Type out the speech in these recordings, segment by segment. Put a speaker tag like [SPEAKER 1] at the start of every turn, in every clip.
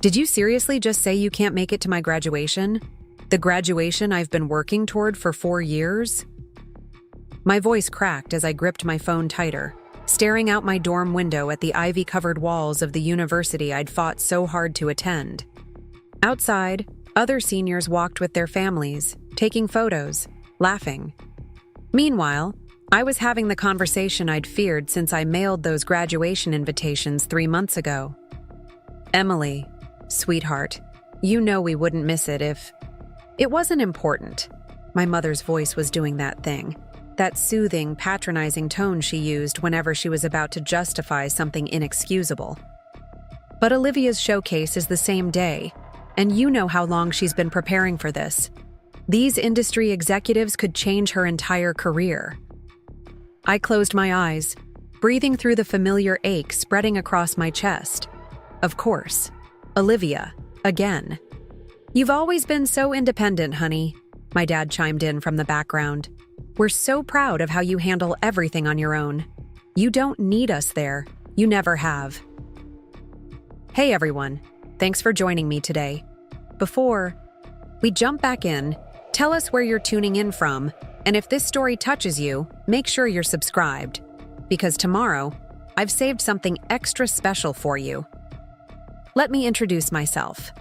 [SPEAKER 1] Did you seriously just say you can't make it to my graduation? The graduation I've been working toward for 4 years? My voice cracked as I gripped my phone tighter, staring out my dorm window at the ivy-covered walls of the university I'd fought so hard to attend. Outside, other seniors walked with their families, taking photos, laughing. Meanwhile, I was having the conversation I'd feared since I mailed those graduation invitations 3 months ago. Emily, sweetheart, you know we wouldn't miss it if... It wasn't important. My mother's voice was doing that thing, that soothing, patronizing tone she used whenever she was about to justify something inexcusable. But Olivia's showcase is the same day, and you know how long she's been preparing for this. These industry executives could change her entire career. I closed my eyes, breathing through the familiar ache spreading across my chest. Of course, Olivia, again. You've always been so independent, honey, my dad chimed in from the background. We're so proud of how you handle everything on your own. You don't need us there. You never have. Hey everyone, thanks for joining me today. Before we jump back in, tell us where you're tuning in from, and if this story touches you, make sure you're subscribed, because tomorrow, I've saved something extra special for you. Let me introduce myself.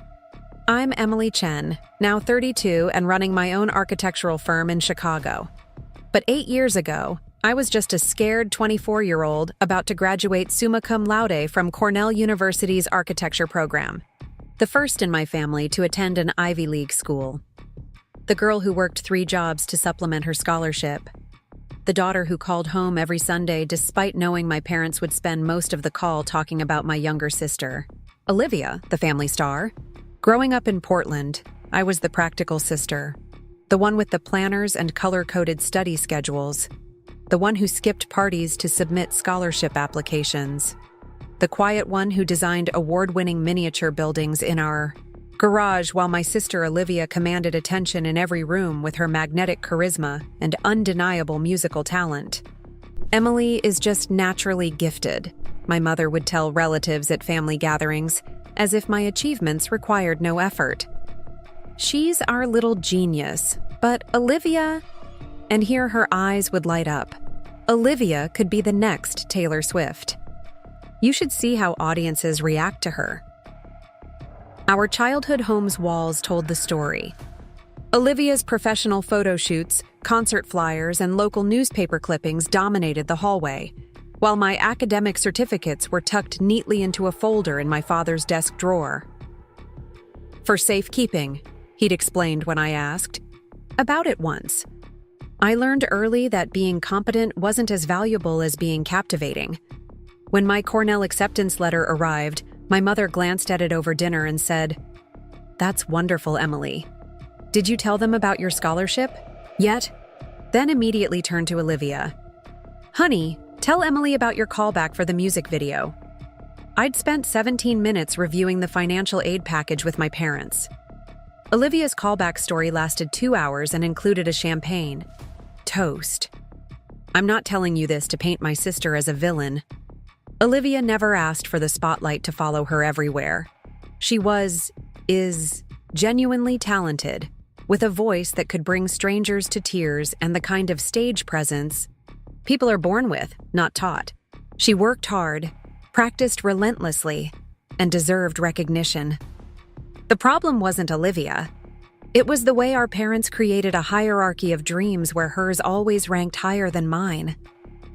[SPEAKER 1] I'm Emily Chen, now 32 and running my own architectural firm in Chicago. But 8 years ago, I was just a scared 24-year-old about to graduate summa cum laude from Cornell University's architecture program, the first in my family to attend an Ivy League school. The girl who worked 3 jobs to supplement her scholarship. The daughter who called home every Sunday despite knowing my parents would spend most of the call talking about my younger sister. Olivia, the family star. Growing up in Portland, I was the practical sister, the one with the planners and color-coded study schedules, the one who skipped parties to submit scholarship applications, the quiet one who designed award-winning miniature buildings in our garage while my sister Olivia commanded attention in every room with her magnetic charisma and undeniable musical talent. Emily is just naturally gifted, my mother would tell relatives at family gatherings, as if my achievements required no effort. She's our little genius, but Olivia... And here her eyes would light up. Olivia could be the next Taylor Swift. You should see how audiences react to her. Our childhood home's walls told the story. Olivia's professional photo shoots, concert flyers, and local newspaper clippings dominated the hallway, while my academic certificates were tucked neatly into a folder in my father's desk drawer. For safekeeping, he'd explained when I asked. About it once. I learned early that being competent wasn't as valuable as being captivating. When my Cornell acceptance letter arrived, my mother glanced at it over dinner and said, "That's wonderful, Emily. Did you tell them about your scholarship yet?" Then immediately turned to Olivia. "Honey, tell Emily about your callback for the music video." I'd spent 17 minutes reviewing the financial aid package with my parents. Olivia's callback story lasted 2 hours and included a champagne. Toast. I'm not telling you this to paint my sister as a villain. Olivia never asked for the spotlight to follow her everywhere. She is genuinely talented, with a voice that could bring strangers to tears and the kind of stage presence people are born with, not taught. She worked hard, practiced relentlessly, and deserved recognition. The problem wasn't Olivia. It was the way our parents created a hierarchy of dreams where hers always ranked higher than mine.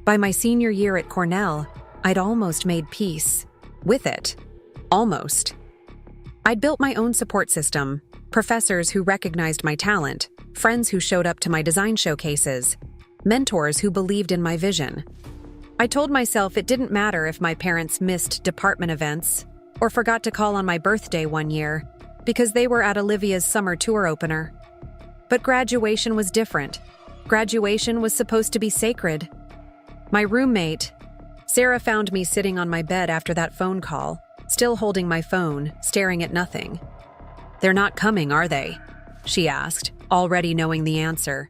[SPEAKER 1] By my senior year at Cornell, I'd almost made peace with it. Almost. I'd built my own support system, professors who recognized my talent, friends who showed up to my design showcases, mentors who believed in my vision. I told myself it didn't matter if my parents missed department events or forgot to call on my birthday one year because they were at Olivia's summer tour opener. But graduation was different. Graduation was supposed to be sacred. My roommate, Sarah, found me sitting on my bed after that phone call, still holding my phone, staring at nothing. "They're not coming, are they?" she asked, already knowing the answer.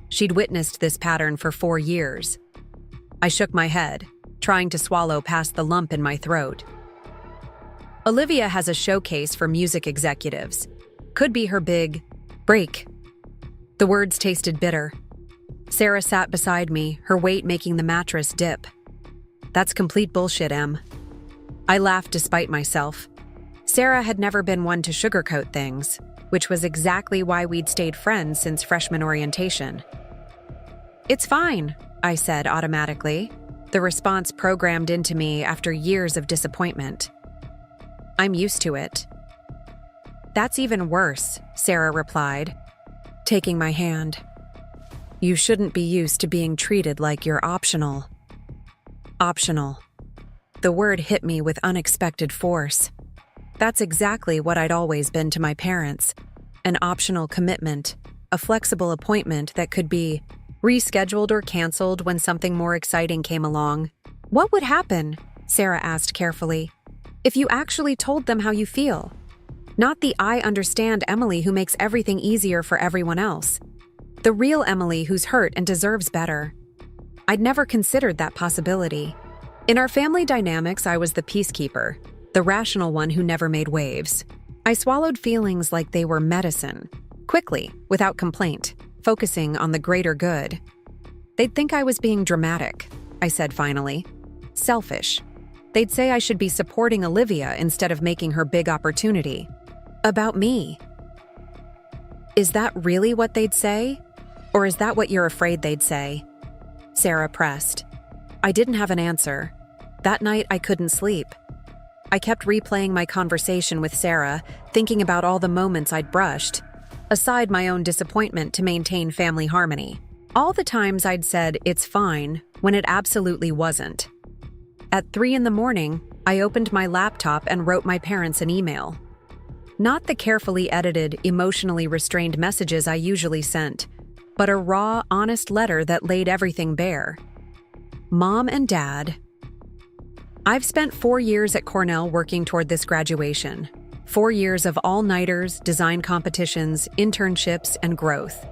[SPEAKER 1] She'd witnessed this pattern for 4 years. I shook my head, trying to swallow past the lump in my throat. Olivia has a showcase for music executives. Could be her big break. The words tasted bitter. Sarah sat beside me, her weight making the mattress dip. That's complete bullshit, Em. I laughed despite myself. Sarah had never been one to sugarcoat things, which was exactly why we'd stayed friends since freshman orientation. It's fine, I said automatically, the response programmed into me after years of disappointment. I'm used to it. That's even worse, Sarah replied, taking my hand. You shouldn't be used to being treated like you're optional. Optional. The word hit me with unexpected force. That's exactly what I'd always been to my parents. An optional commitment, a flexible appointment that could be rescheduled or canceled when something more exciting came along. What would happen, Sarah asked carefully, if you actually told them how you feel? Not the I understand Emily who makes everything easier for everyone else. The real Emily who's hurt and deserves better. I'd never considered that possibility. In our family dynamics, I was the peacekeeper, the rational one who never made waves. I swallowed feelings like they were medicine, quickly, without complaint, focusing on the greater good. They'd think I was being dramatic, I said finally. Selfish. They'd say I should be supporting Olivia instead of making her big opportunity. About me. Is that really what they'd say? Or is that what you're afraid they'd say? Sarah pressed. I didn't have an answer. That night I couldn't sleep. I kept replaying my conversation with Sarah, thinking about all the moments I'd brushed, aside my own disappointment to maintain family harmony. All the times I'd said, it's fine, when it absolutely wasn't. At 3 a.m, I opened my laptop and wrote my parents an email. Not the carefully edited, emotionally restrained messages I usually sent, but a raw, honest letter that laid everything bare. Mom and Dad, I've spent 4 years at Cornell working toward this graduation. 4 years of all-nighters, design competitions, internships, and growth.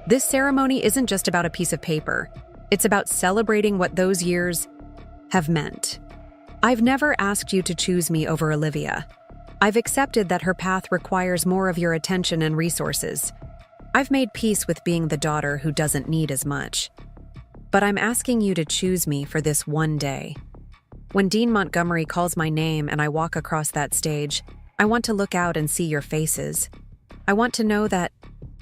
[SPEAKER 1] This ceremony isn't just about a piece of paper. It's about celebrating what those years have meant. I've never asked you to choose me over Olivia. I've accepted that her path requires more of your attention and resources. I've made peace with being the daughter who doesn't need as much. But I'm asking you to choose me for this one day. When Dean Montgomery calls my name and I walk across that stage, I want to look out and see your faces. I want to know that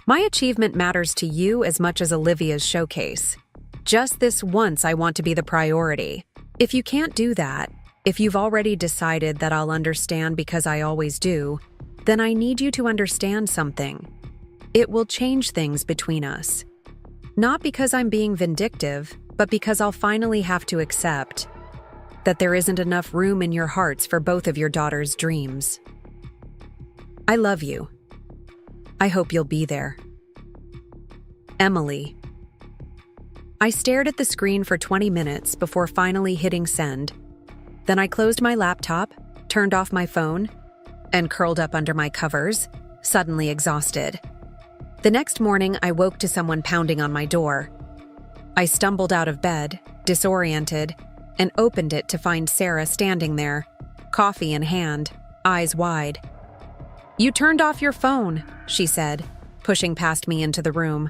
[SPEAKER 1] my achievement matters to you as much as Olivia's showcase. Just this once, I want to be the priority. If you can't do that, if you've already decided that I'll understand because I always do, then I need you to understand something. It will change things between us. Not because I'm being vindictive, but because I'll finally have to accept that there isn't enough room in your hearts for both of your daughters' dreams. I love you. I hope you'll be there. Emily. I stared at the screen for 20 minutes before finally hitting send. Then I closed my laptop, turned off my phone, and curled up under my covers, suddenly exhausted. The next morning, I woke to someone pounding on my door. I stumbled out of bed, disoriented, and opened it to find Sarah standing there, coffee in hand, eyes wide. You turned off your phone, she said, pushing past me into the room.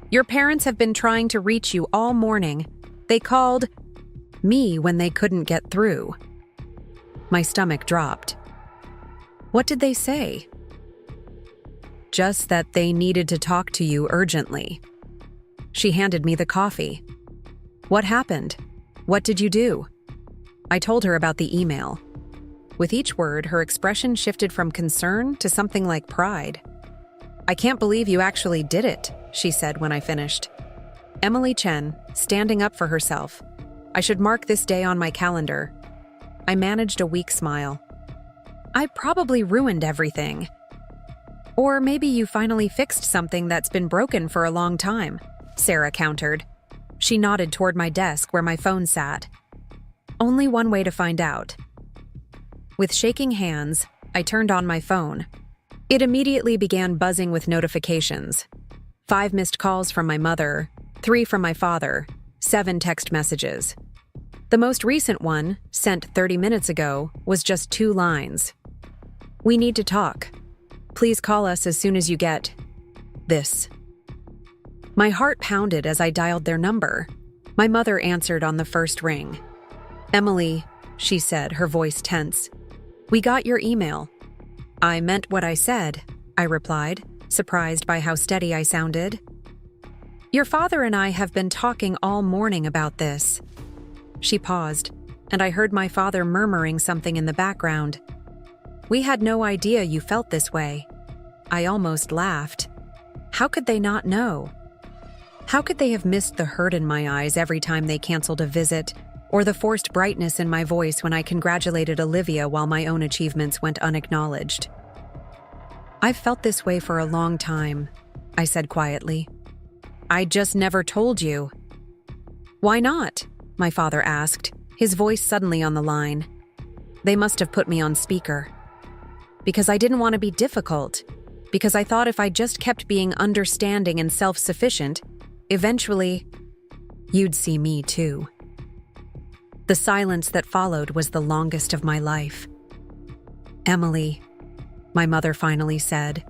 [SPEAKER 1] Your parents have been trying to reach you all morning. They called me when they couldn't get through. My stomach dropped. What did they say? Just that they needed to talk to you urgently. She handed me the coffee. What happened? What did you do? I told her about the email. With each word, her expression shifted from concern to something like pride. I can't believe you actually did it, she said when I finished. Emily Chen, standing up for herself. I should mark this day on my calendar. I managed a weak smile. I probably ruined everything. Or maybe you finally fixed something that's been broken for a long time, Sarah countered. She nodded toward my desk where my phone sat. Only one way to find out. With shaking hands, I turned on my phone. It immediately began buzzing with notifications. 5 missed calls from my mother, 3 from my father, 7 text messages. The most recent one, sent 30 minutes ago, was just 2 lines. We need to talk. Please call us as soon as you get this. My heart pounded as I dialed their number. My mother answered on the first ring. Emily, she said, her voice tense. We got your email. I meant what I said, I replied, surprised by how steady I sounded. Your father and I have been talking all morning about this. She paused, and I heard my father murmuring something in the background. We had no idea you felt this way. I almost laughed. How could they not know? How could they have missed the hurt in my eyes every time they canceled a visit, or the forced brightness in my voice when I congratulated Olivia while my own achievements went unacknowledged? I've felt this way for a long time, I said quietly. I just never told you. Why not? My father asked, his voice suddenly on the line. They must have put me on speaker. Because I didn't want to be difficult. Because I thought if I just kept being understanding and self-sufficient, eventually, you'd see me too. The silence that followed was the longest of my life. Emily, my mother finally said,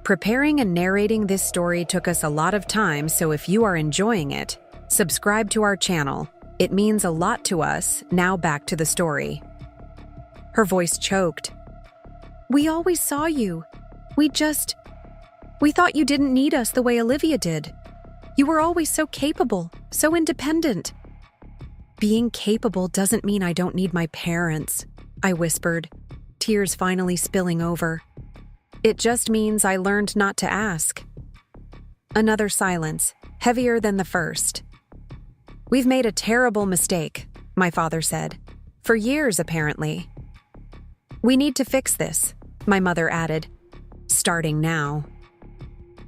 [SPEAKER 1] preparing and narrating this story took us a lot of time, so if you are enjoying it, subscribe to our channel. It means a lot to us. Now back to the story. Her voice choked. We always saw you. We thought you didn't need us the way Olivia did. You were always so capable, so independent. Being capable doesn't mean I don't need my parents, I whispered, tears finally spilling over. It just means I learned not to ask. Another silence, heavier than the first. We've made a terrible mistake, my father said. For years, apparently. We need to fix this, my mother added. Starting now.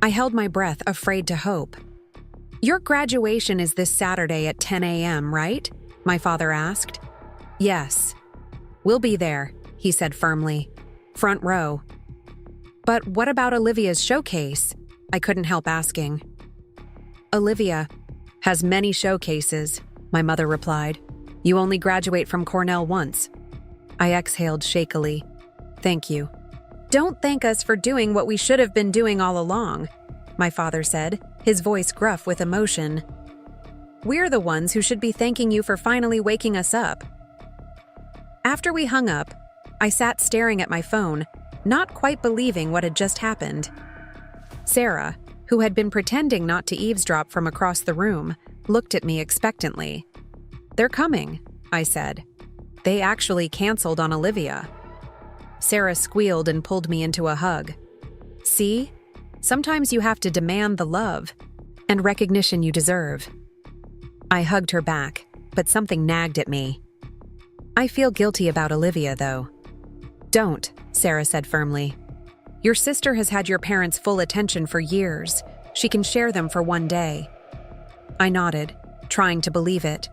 [SPEAKER 1] I held my breath, afraid to hope. Your graduation is this Saturday at 10 a.m., right? My father asked. Yes. We'll be there, he said firmly. Front row. But what about Olivia's showcase? I couldn't help asking. Olivia has many showcases, my mother replied. You only graduate from Cornell once. I exhaled shakily. Thank you. Don't thank us for doing what we should have been doing all along, my father said, his voice gruff with emotion. We're the ones who should be thanking you for finally waking us up. After we hung up, I sat staring at my phone, not quite believing what had just happened. Sarah, who had been pretending not to eavesdrop from across the room, looked at me expectantly. They're coming, I said. They actually canceled on Olivia. Sarah squealed and pulled me into a hug. See? Sometimes you have to demand the love and recognition you deserve. I hugged her back, but something nagged at me. I feel guilty about Olivia, though. Don't, Sarah said firmly. Your sister has had your parents' full attention for years. She can share them for one day. I nodded, trying to believe it.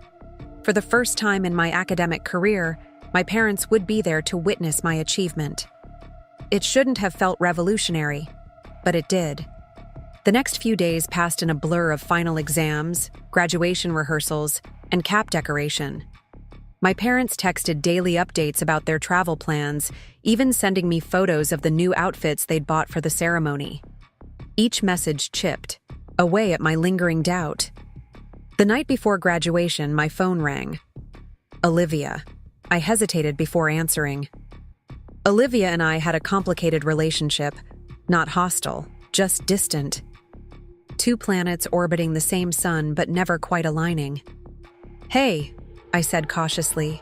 [SPEAKER 1] For the first time in my academic career, my parents would be there to witness my achievement. It shouldn't have felt revolutionary, but it did. The next few days passed in a blur of final exams, graduation rehearsals, and cap decoration. My parents texted daily updates about their travel plans, even sending me photos of the new outfits they'd bought for the ceremony. Each message chipped away at my lingering doubt. The night before graduation, my phone rang. Olivia. I hesitated before answering. Olivia and I had a complicated relationship, not hostile, just distant. Two planets orbiting the same sun but never quite aligning. Hey, I said cautiously.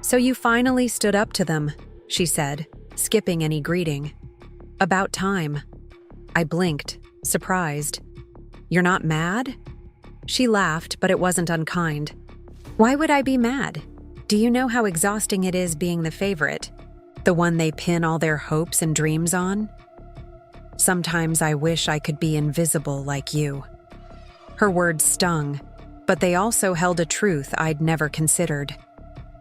[SPEAKER 1] So you finally stood up to them, she said, skipping any greeting. About time. I blinked, surprised. You're not mad? She laughed, but it wasn't unkind. Why would I be mad? Do you know how exhausting it is being the favorite? The one they pin all their hopes and dreams on? Sometimes I wish I could be invisible like you. Her words stung, but they also held a truth I'd never considered.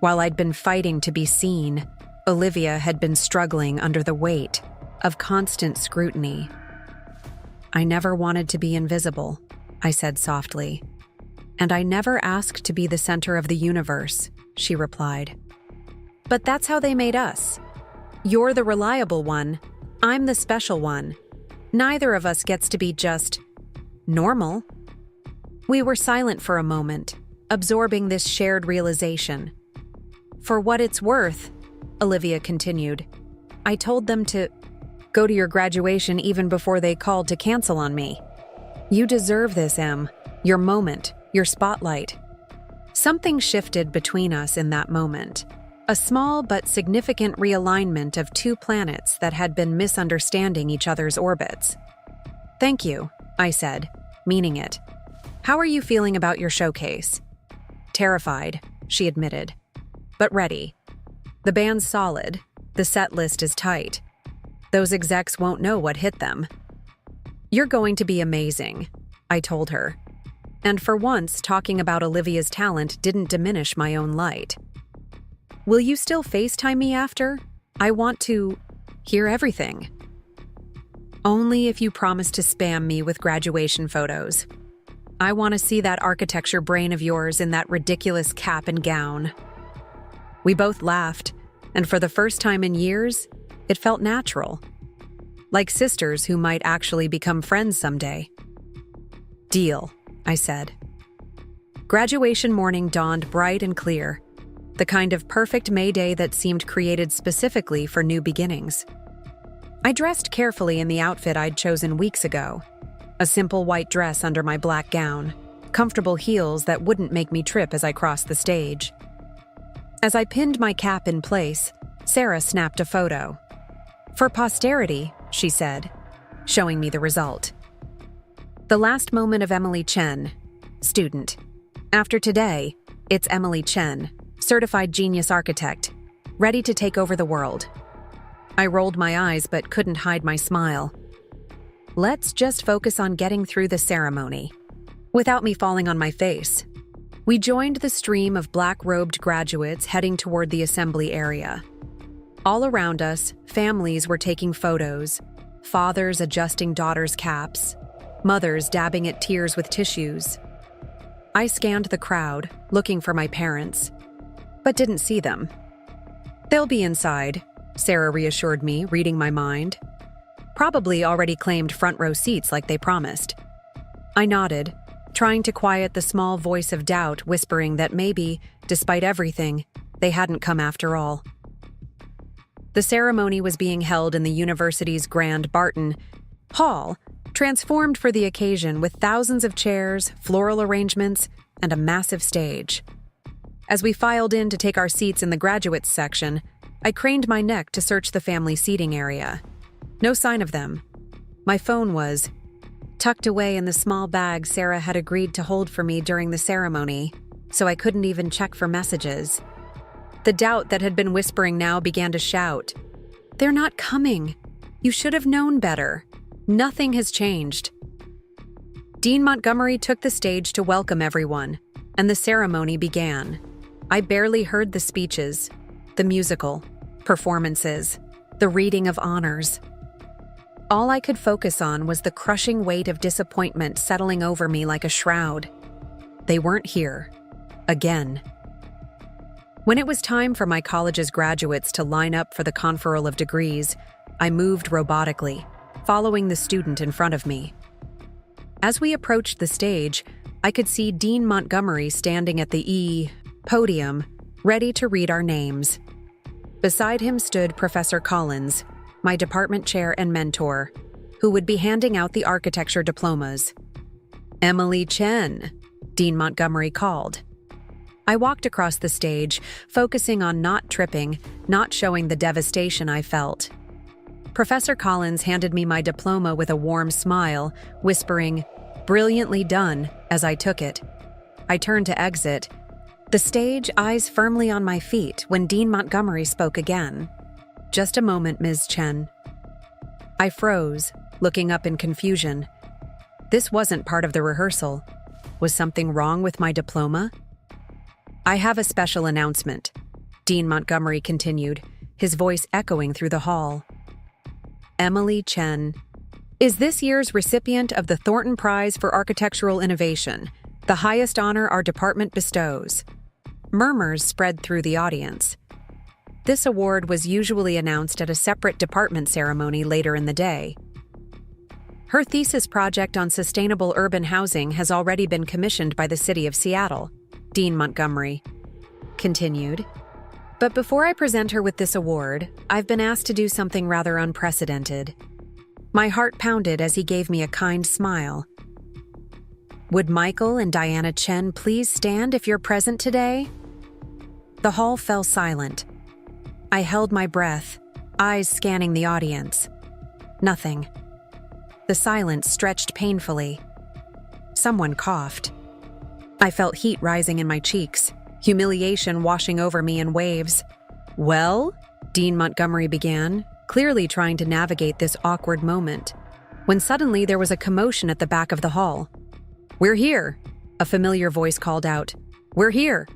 [SPEAKER 1] While I'd been fighting to be seen, Olivia had been struggling under the weight of constant scrutiny. I never wanted to be invisible, I said softly. And I never asked to be the center of the universe, she replied. But that's how they made us. You're the reliable one. I'm the special one. Neither of us gets to be just normal. We were silent for a moment, absorbing this shared realization. For what it's worth, Olivia continued, I told them to go to your graduation even before they called to cancel on me. You deserve this, Em. Your moment, your spotlight. Something shifted between us in that moment. A small but significant realignment of two planets that had been misunderstanding each other's orbits. Thank you, I said, meaning it. How are you feeling about your showcase? Terrified, she admitted. But ready. The band's solid. The set list is tight. Those execs won't know what hit them. You're going to be amazing, I told her. And for once, talking about Olivia's talent didn't diminish my own light. Will you still FaceTime me after? I want to hear everything. Only if you promise to spam me with graduation photos. I want to see that architecture brain of yours in that ridiculous cap and gown. We both laughed, and for the first time in years, it felt natural. Like sisters who might actually become friends someday. Deal, I said. Graduation morning dawned bright and clear, the kind of perfect May Day that seemed created specifically for new beginnings. I dressed carefully in the outfit I'd chosen weeks ago. A simple white dress under my black gown, comfortable heels that wouldn't make me trip as I crossed the stage. As I pinned my cap in place, Sarah snapped a photo. For posterity, she said, showing me the result. The last moment of Emily Chen, student. After today, it's Emily Chen, certified genius architect, ready to take over the world. I rolled my eyes but couldn't hide my smile. Let's just focus on getting through the ceremony. Without me falling on my face, we joined the stream of black-robed graduates heading toward the assembly area. All around us, families were taking photos, fathers adjusting daughters' caps, mothers dabbing at tears with tissues. I scanned the crowd, looking for my parents, but didn't see them. They'll be inside, Sarah reassured me, reading my mind. Probably already claimed front row seats like they promised. I nodded, trying to quiet the small voice of doubt whispering that maybe, despite everything, they hadn't come after all. The ceremony was being held in the university's Grand Barton Hall, transformed for the occasion with thousands of chairs, floral arrangements, and a massive stage. As we filed in to take our seats in the graduates section, I craned my neck to search the family seating area. No sign of them. My phone was tucked away in the small bag Sarah had agreed to hold for me during the ceremony, so I couldn't even check for messages. The doubt that had been whispering now began to shout, "They're not coming. You should have known better. Nothing has changed." Dean Montgomery took the stage to welcome everyone, and the ceremony began. I barely heard the speeches, the musical, performances, the reading of honors. All I could focus on was the crushing weight of disappointment settling over me like a shroud. They weren't here. Again. When it was time for my college's graduates to line up for the conferral of degrees, I moved robotically, following the student in front of me. As we approached the stage, I could see Dean Montgomery standing at the podium, ready to read our names. Beside him stood Professor Collins, my department chair and mentor, who would be handing out the architecture diplomas. "Emily Chen," Dean Montgomery called. I walked across the stage, focusing on not tripping, not showing the devastation I felt. Professor Collins handed me my diploma with a warm smile, whispering, "Brilliantly done," as I took it. I turned to exit, the stage eyes firmly on my feet when Dean Montgomery spoke again. "Just a moment, Ms. Chen." I froze, looking up in confusion. This wasn't part of the rehearsal. Was something wrong with my diploma? "I have a special announcement," Dean Montgomery continued, his voice echoing through the hall. "Emily Chen is this year's recipient of the Thornton Prize for Architectural Innovation, the highest honor our department bestows." Murmurs spread through the audience. This award was usually announced at a separate department ceremony later in the day. Her thesis project on sustainable urban housing has already been commissioned by the city of Seattle, Dean Montgomery continued. But before I present her with this award, I've been asked to do something rather unprecedented. My heart pounded as he gave me a kind smile. Would Michael and Diana Chen please stand if you're present today? The hall fell silent. I held my breath, eyes scanning the audience. Nothing. The silence stretched painfully. Someone coughed. I felt heat rising in my cheeks, humiliation washing over me in waves. Well, Dean Montgomery began, clearly trying to navigate this awkward moment, when suddenly there was a commotion at the back of the hall. "We're here," a familiar voice called out. "We're here."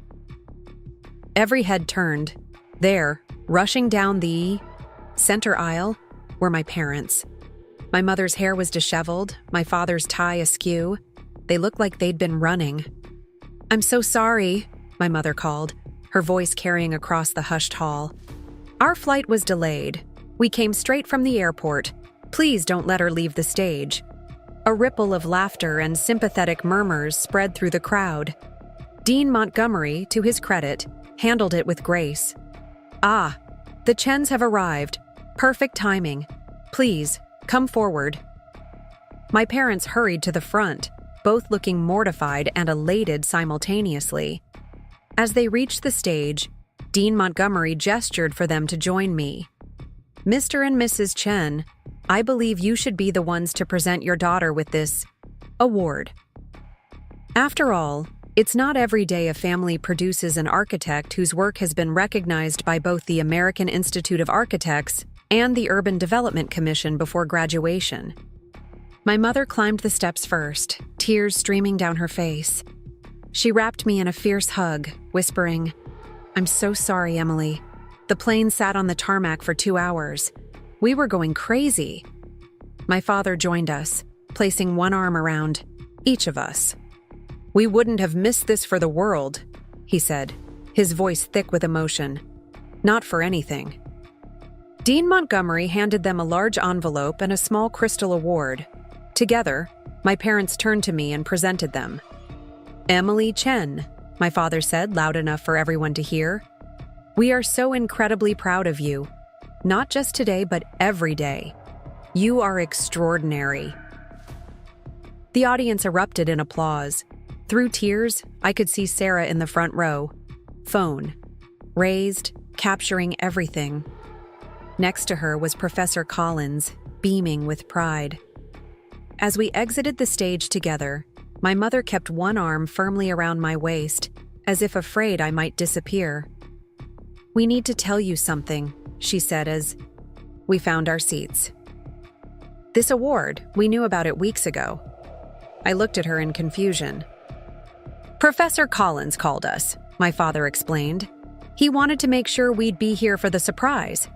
[SPEAKER 1] Every head turned. There, rushing down the center aisle, were my parents. My mother's hair was disheveled, my father's tie askew. They looked like they'd been running. "I'm so sorry," my mother called, her voice carrying across the hushed hall. "Our flight was delayed. We came straight from the airport. Please don't let her leave the stage." A ripple of laughter and sympathetic murmurs spread through the crowd. Dean Montgomery, to his credit, handled it with grace. "Ah, the Chens have arrived. Perfect timing. Please, come forward." My parents hurried to the front, both looking mortified and elated simultaneously. As they reached the stage, Dean Montgomery gestured for them to join me. "Mr. and Mrs. Chen, I believe you should be the ones to present your daughter with this award." After all, it's not every day a family produces an architect whose work has been recognized by both the American Institute of Architects and the Urban Development Commission before graduation. My mother climbed the steps first, tears streaming down her face. She wrapped me in a fierce hug, whispering, "I'm so sorry, Emily. The plane sat on the tarmac for 2 hours. We were going crazy." My father joined us, placing one arm around each of us. "We wouldn't have missed this for the world," he said, his voice thick with emotion. "Not for anything." Dean Montgomery handed them a large envelope and a small crystal award. Together, my parents turned to me and presented them. "Emily Chen," my father said loud enough for everyone to hear. "We are so incredibly proud of you. Not just today, but every day. You are extraordinary." The audience erupted in applause. Through tears, I could see Sarah in the front row. Phone. Raised, capturing everything. Next to her was Professor Collins, beaming with pride. As we exited the stage together, my mother kept one arm firmly around my waist, as if afraid I might disappear. "We need to tell you something," she said as we found our seats. "This award, we knew about it weeks ago." I looked at her in confusion. "Professor Collins called us," my father explained. "He wanted to make sure we'd be here for the surprise.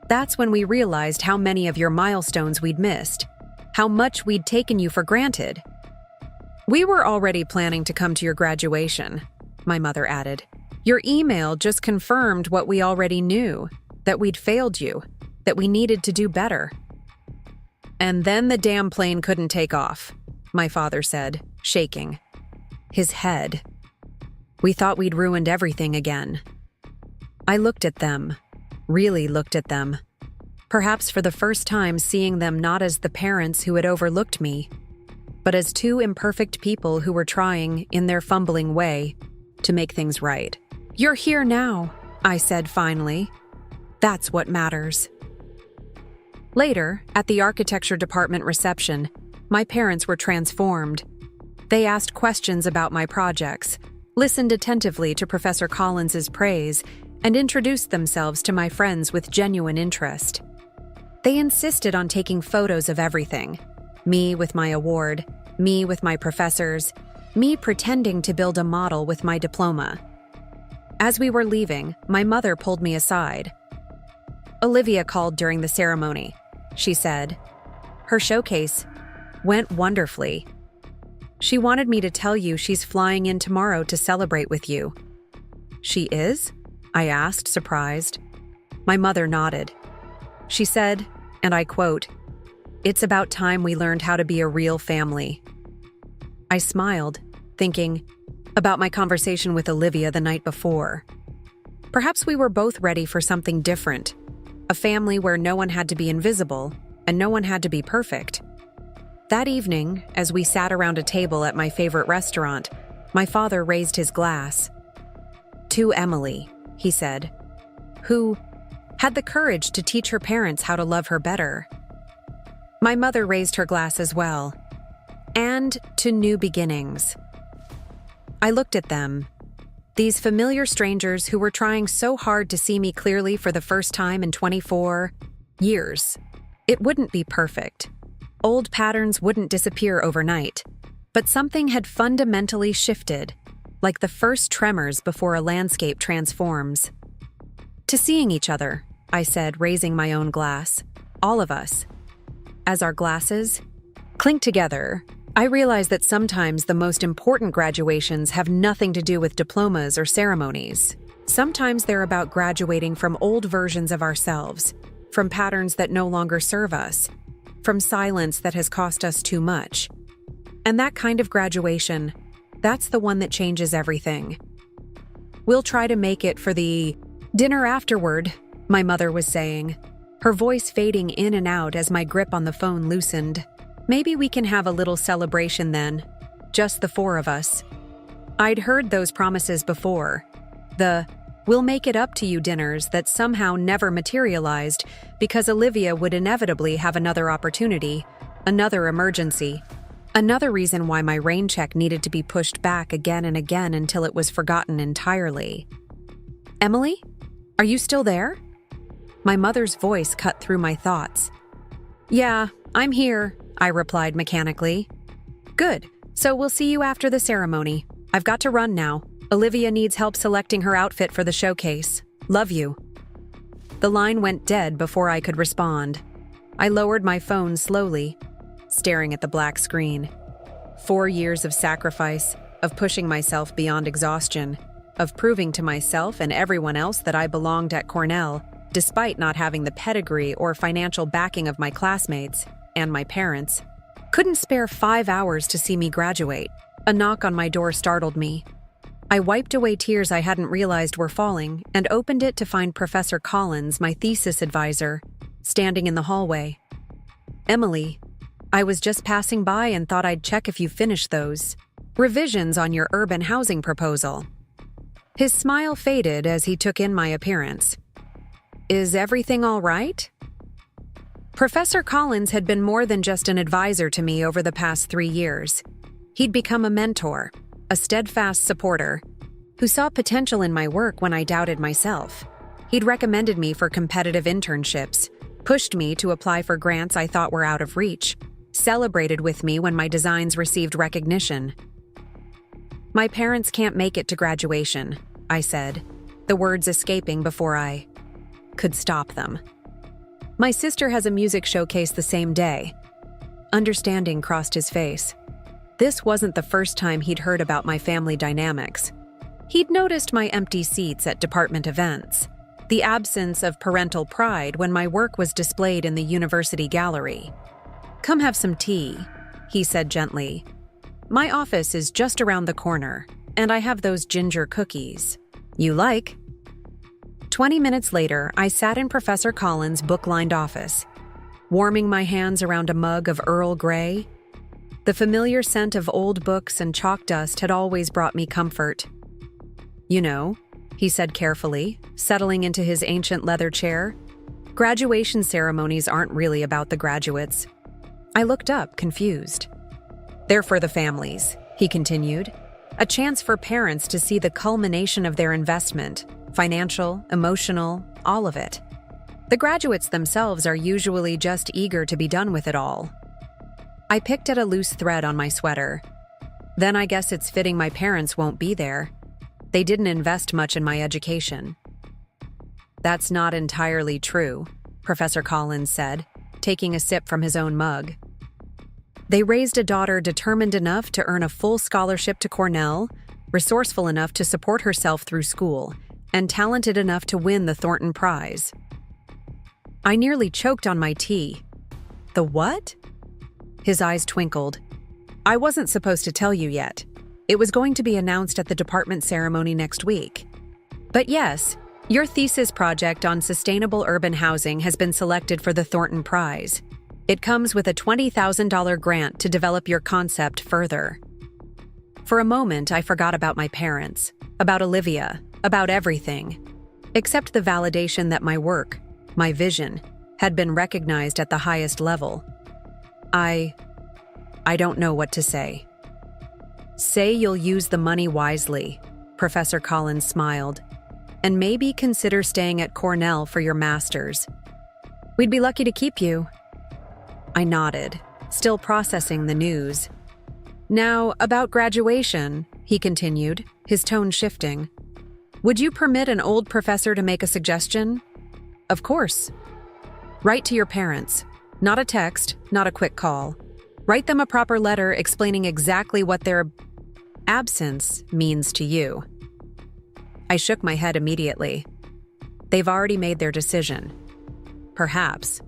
[SPEAKER 1] That's when we realized how many of your milestones we'd missed, how much we'd taken you for granted." "We were already planning to come to your graduation," my mother added. "Your email just confirmed what we already knew, that we'd failed you, that we needed to do better." "And then the damn plane couldn't take off," my father said, shaking. His head. "We thought we'd ruined everything again." I looked at them, really looked at them, perhaps for the first time seeing them not as the parents who had overlooked me, but as two imperfect people who were trying, in their fumbling way, to make things right. "You're here now," I said finally. "That's what matters." Later, at the architecture department reception, my parents were transformed. They asked questions about my projects, listened attentively to Professor Collins's praise, and introduced themselves to my friends with genuine interest. They insisted on taking photos of everything. Me with my award, me with my professors, me pretending to build a model with my diploma. As we were leaving, my mother pulled me aside. "Olivia called during the ceremony," she said. "Her showcase went wonderfully. She wanted me to tell you she's flying in tomorrow to celebrate with you." "She is?" I asked, surprised. My mother nodded. She said, and I quote, "It's about time we learned how to be a real family." I smiled, thinking about my conversation with Olivia the night before. Perhaps we were both ready for something different, a family where no one had to be invisible and no one had to be perfect. That evening, as we sat around a table at my favorite restaurant, my father raised his glass. "To Emily," he said, "who had the courage to teach her parents how to love her better." My mother raised her glass as well. "And to new beginnings." I looked at them, these familiar strangers who were trying so hard to see me clearly for the first time in 24 years. It wouldn't be perfect. Old patterns wouldn't disappear overnight, but something had fundamentally shifted, like the first tremors before a landscape transforms. "To seeing each other," I said, raising my own glass. "All of us." As our glasses clinked together, I realized that sometimes the most important graduations have nothing to do with diplomas or ceremonies. Sometimes they're about graduating from old versions of ourselves, from patterns that no longer serve us, from silence that has cost us too much. And that kind of graduation, that's the one that changes everything. "We'll try to make it for the dinner afterward," my mother was saying, her voice fading in and out as my grip on the phone loosened. "Maybe we can have a little celebration then, just the four of us." I'd heard those promises before, the "we'll make it up to you" dinners that somehow never materialized because Olivia would inevitably have another opportunity, another emergency, another reason why my rain check needed to be pushed back again and again until it was forgotten entirely. "Emily, are you still there?" My mother's voice cut through my thoughts. "Yeah, I'm here," I replied mechanically. "Good, so we'll see you after the ceremony. I've got to run now. Olivia needs help selecting her outfit for the showcase. Love you." The line went dead before I could respond. I lowered my phone slowly, staring at the black screen. 4 years of sacrifice, of pushing myself beyond exhaustion, of proving to myself and everyone else that I belonged at Cornell, despite not having the pedigree or financial backing of my classmates and my parents. Couldn't spare 5 hours to see me graduate. A knock on my door startled me. I wiped away tears I hadn't realized were falling and opened it to find Professor Collins, my thesis advisor, standing in the hallway. "Emily, I was just passing by and thought I'd check if you finished those revisions on your urban housing proposal." His smile faded as he took in my appearance. "Is everything all right?" Professor Collins had been more than just an advisor to me over the past 3 years. He'd become a mentor, a steadfast supporter, who saw potential in my work when I doubted myself. He'd recommended me for competitive internships, pushed me to apply for grants I thought were out of reach, celebrated with me when my designs received recognition. "My parents can't make it to graduation," I said, the words escaping before I could stop them. "My sister has a music showcase the same day." Understanding crossed his face. This wasn't the first time he'd heard about my family dynamics. He'd noticed my empty seats at department events, the absence of parental pride when my work was displayed in the university gallery. "Come have some tea," he said gently. "My office is just around the corner, and I have those ginger cookies. You like?" 20 minutes later, I sat in Professor Collins' book-lined office, warming my hands around a mug of Earl Grey. The familiar scent of old books and chalk dust had always brought me comfort. "You know," he said carefully, settling into his ancient leather chair, "graduation ceremonies aren't really about the graduates." I looked up, confused. "They're for the families," he continued. "A chance for parents to see the culmination of their investment, financial, emotional, all of it. The graduates themselves are usually just eager to be done with it all." I picked at a loose thread on my sweater. "Then I guess it's fitting my parents won't be there. They didn't invest much in my education." "That's not entirely true," Professor Collins said, taking a sip from his own mug. "They raised a daughter determined enough to earn a full scholarship to Cornell, resourceful enough to support herself through school, and talented enough to win the Thornton Prize. I nearly choked on my tea. The what? His eyes twinkled. I wasn't supposed to tell you yet. It was going to be announced at the department ceremony next week. But yes, your thesis project on sustainable urban housing has been selected for the Thornton Prize. It comes with a $20,000 grant to develop your concept further. For a moment, I forgot about my parents, about Olivia, about everything, except the validation that my work, my vision, had been recognized at the highest level. I don't know what to say. Say you'll use the money wisely, Professor Collins smiled, and maybe consider staying at Cornell for your master's. We'd be lucky to keep you. I nodded, still processing the news. Now, about graduation, he continued, his tone shifting. Would you permit an old professor to make a suggestion? Of course. Write to your parents. Not a text, not a quick call. Write them a proper letter explaining exactly what their absence means to you. I shook my head immediately. They've already made their decision. Perhaps.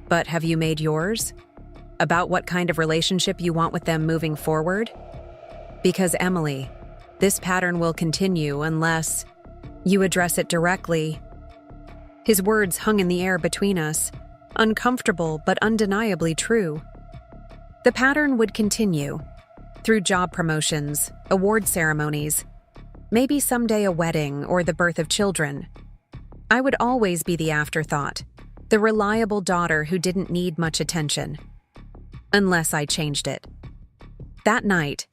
[SPEAKER 1] But have you made yours? About what kind of relationship you want with them moving forward? Because, Emily, this pattern will continue unless you address it directly. His words hung in the air between us, uncomfortable but undeniably true. The pattern would continue, through job promotions, award ceremonies, maybe someday a wedding or the birth of children. I would always be the afterthought, the reliable daughter who didn't need much attention. Unless I changed it. That night,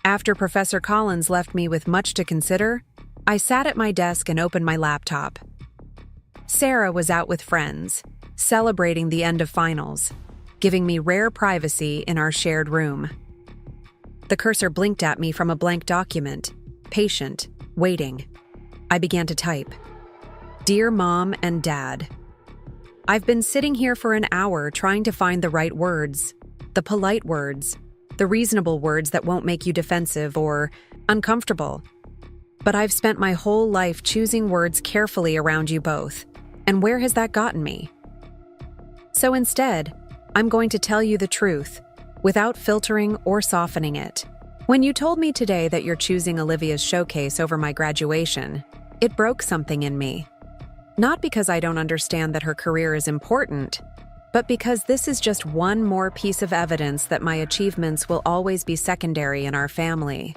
[SPEAKER 1] after Professor Collins left me with much to consider, I sat at my desk and opened my laptop. Sarah was out with friends, celebrating the end of finals, giving me rare privacy in our shared room. The cursor blinked at me from a blank document, patient, waiting. I began to type. Dear Mom and Dad, I've been sitting here for an hour trying to find the right words, the polite words, the reasonable words that won't make you defensive or uncomfortable. But I've spent my whole life choosing words carefully around you both, and where has that gotten me? So instead, I'm going to tell you the truth, without filtering or softening it. When you told me today that you're choosing Olivia's showcase over my graduation, it broke something in me. Not because I don't understand that her career is important, but because this is just one more piece of evidence that my achievements will always be secondary in our family.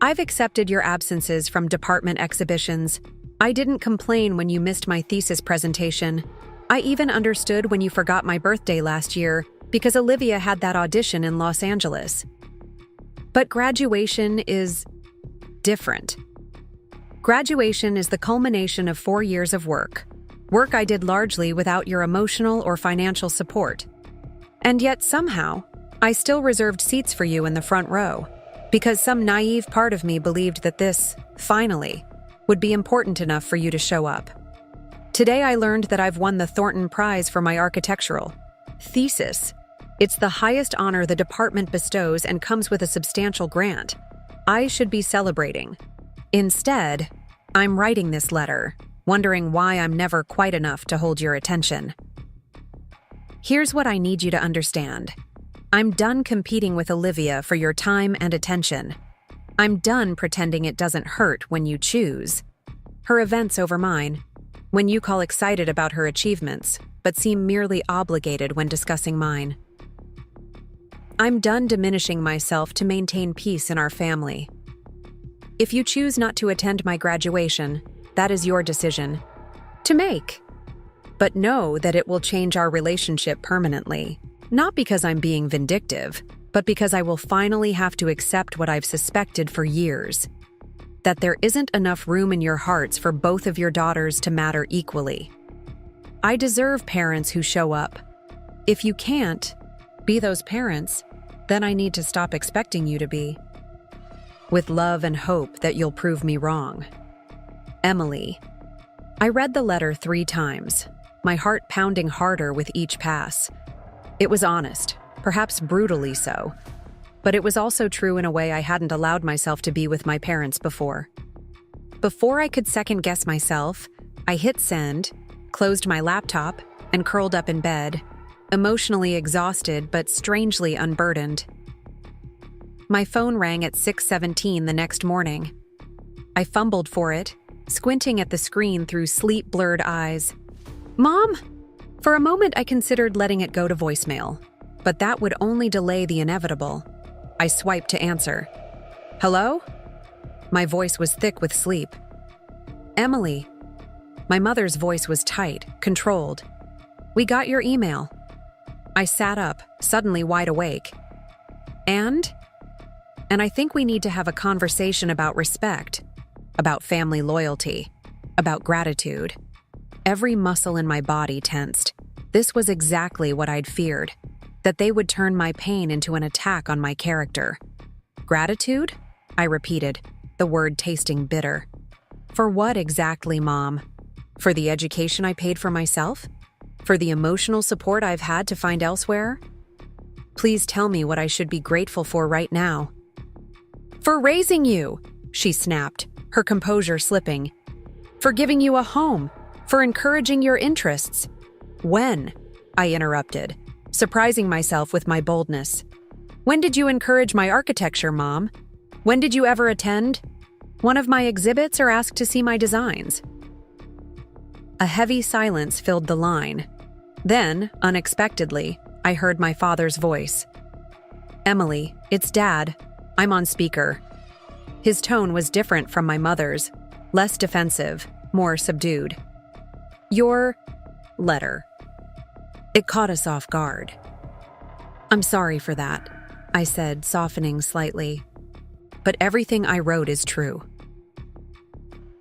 [SPEAKER 1] I've accepted your absences from department exhibitions. I didn't complain when you missed my thesis presentation. I even understood when you forgot my birthday last year because Olivia had that audition in Los Angeles. But graduation is different. Graduation is the culmination of 4 years of work. Work I did largely without your emotional or financial support. And yet somehow, I still reserved seats for you in the front row, because some naive part of me believed that this, finally, would be important enough for you to show up. Today I learned that I've won the Thornton Prize for my architectural thesis. It's the highest honor the department bestows and comes with a substantial grant. I should be celebrating. Instead, I'm writing this letter, wondering why I'm never quite enough to hold your attention. Here's what I need you to understand. I'm done competing with Olivia for your time and attention. I'm done pretending it doesn't hurt when you choose her events over mine, when you call excited about her achievements, but seem merely obligated when discussing mine. I'm done diminishing myself to maintain peace in our family. If you choose not to attend my graduation, that is your decision to make. But know that it will change our relationship permanently, not because I'm being vindictive, but because I will finally have to accept what I've suspected for years, that there isn't enough room in your hearts for both of your daughters to matter equally. I deserve parents who show up. If you can't be those parents, then I need to stop expecting you to be. With love and hope that you'll prove me wrong. Emily. I read the letter 3 times, my heart pounding harder with each pass. It was honest, perhaps brutally so, but it was also true in a way I hadn't allowed myself to be with my parents before. Before I could second-guess myself, I hit send, closed my laptop, and curled up in bed, emotionally exhausted but strangely unburdened. My phone rang at 6:17 the next morning. I fumbled for it, squinting at the screen through sleep-blurred eyes. "Mom?" For a moment, I considered letting it go to voicemail, but that would only delay the inevitable. I swiped to answer. "Hello?" My voice was thick with sleep. "Emily." My mother's voice was tight, controlled. "We got your email." I sat up, suddenly wide awake. And I think we need to have a conversation about respect, about family loyalty, about gratitude. Every muscle in my body tensed. This was exactly what I'd feared, that they would turn my pain into an attack on my character. "Gratitude?" I repeated, the word tasting bitter. "For what exactly, Mom? For the education I paid for myself? For the emotional support I've had to find elsewhere? Please tell me what I should be grateful for right now." "For raising you," she snapped, her composure slipping. "For giving you a home. For encouraging your interests." "When?" I interrupted, surprising myself with my boldness. "When did you encourage my architecture, Mom? When did you ever attend one of my exhibits or ask to see my designs?" A heavy silence filled the line. Then, unexpectedly, I heard my father's voice. "Emily, it's Dad. I'm on speaker." His tone was different from my mother's, less defensive, more subdued. "Your letter." It caught us off guard. "I'm sorry for that," I said, softening slightly. "But everything I wrote is true."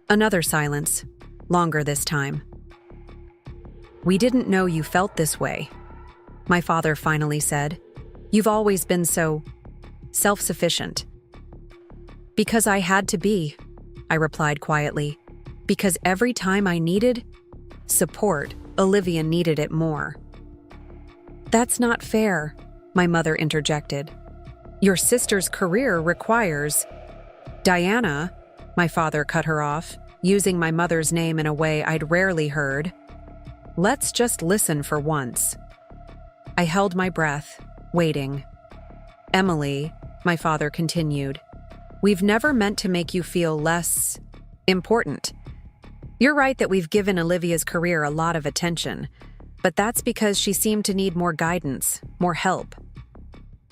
[SPEAKER 1] Another silence, longer this time. "We didn't know you felt this way," my father finally said. "You've always been so self-sufficient." "Because I had to be," I replied quietly. "Because every time I needed support, Olivia needed it more." "That's not fair," my mother interjected. "Your sister's career requires—" "Diana," my father cut her off, using my mother's name in a way I'd rarely heard. "Let's just listen for once." I held my breath, waiting. "Emily," my father continued, "we've never meant to make you feel less important. You're right that we've given Olivia's career a lot of attention, but that's because she seemed to need more guidance, more help.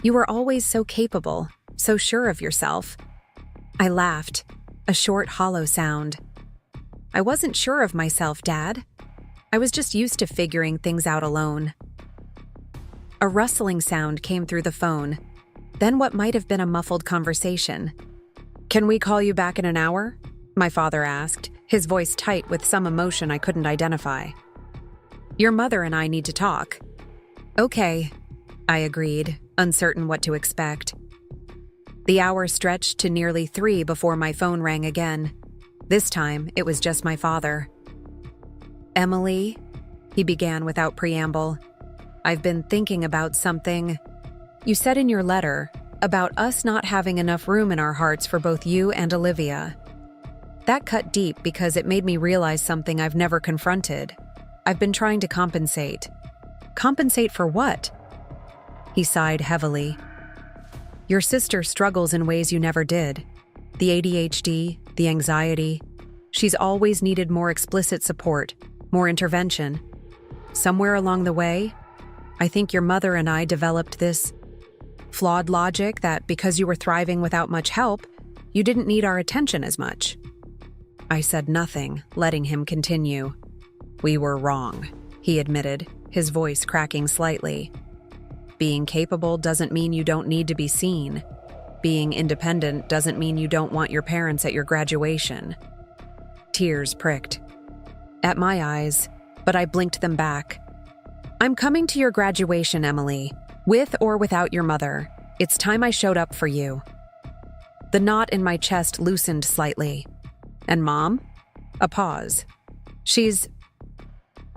[SPEAKER 1] You were always so capable, so sure of yourself." I laughed, a short, hollow sound. "I wasn't sure of myself, Dad. I was just used to figuring things out alone." A rustling sound came through the phone, then what might have been a muffled conversation. "Can we call you back in an hour?" my father asked, his voice tight with some emotion I couldn't identify. "Your mother and I need to talk." "Okay," I agreed, uncertain what to expect. The hour stretched to nearly 3 before my phone rang again. This time, it was just my father. "Emily," he began without preamble, "I've been thinking about something. You said in your letter about us not having enough room in our hearts for both you and Olivia. That cut deep because it made me realize something I've never confronted. I've been trying to compensate." "Compensate for what?" He sighed heavily. "Your sister struggles in ways you never did. The ADHD, the anxiety. She's always needed more explicit support, more intervention. Somewhere along the way, I think your mother and I developed this flawed logic that because you were thriving without much help, you didn't need our attention as much." I said nothing, letting him continue. "We were wrong," he admitted, his voice cracking slightly. "Being capable doesn't mean you don't need to be seen. Being independent doesn't mean you don't want your parents at your graduation." Tears pricked at my eyes, but I blinked them back. "I'm coming to your graduation, Emily, with or without your mother. It's time I showed up for you." The knot in my chest loosened slightly. "And Mom?" A pause. "She's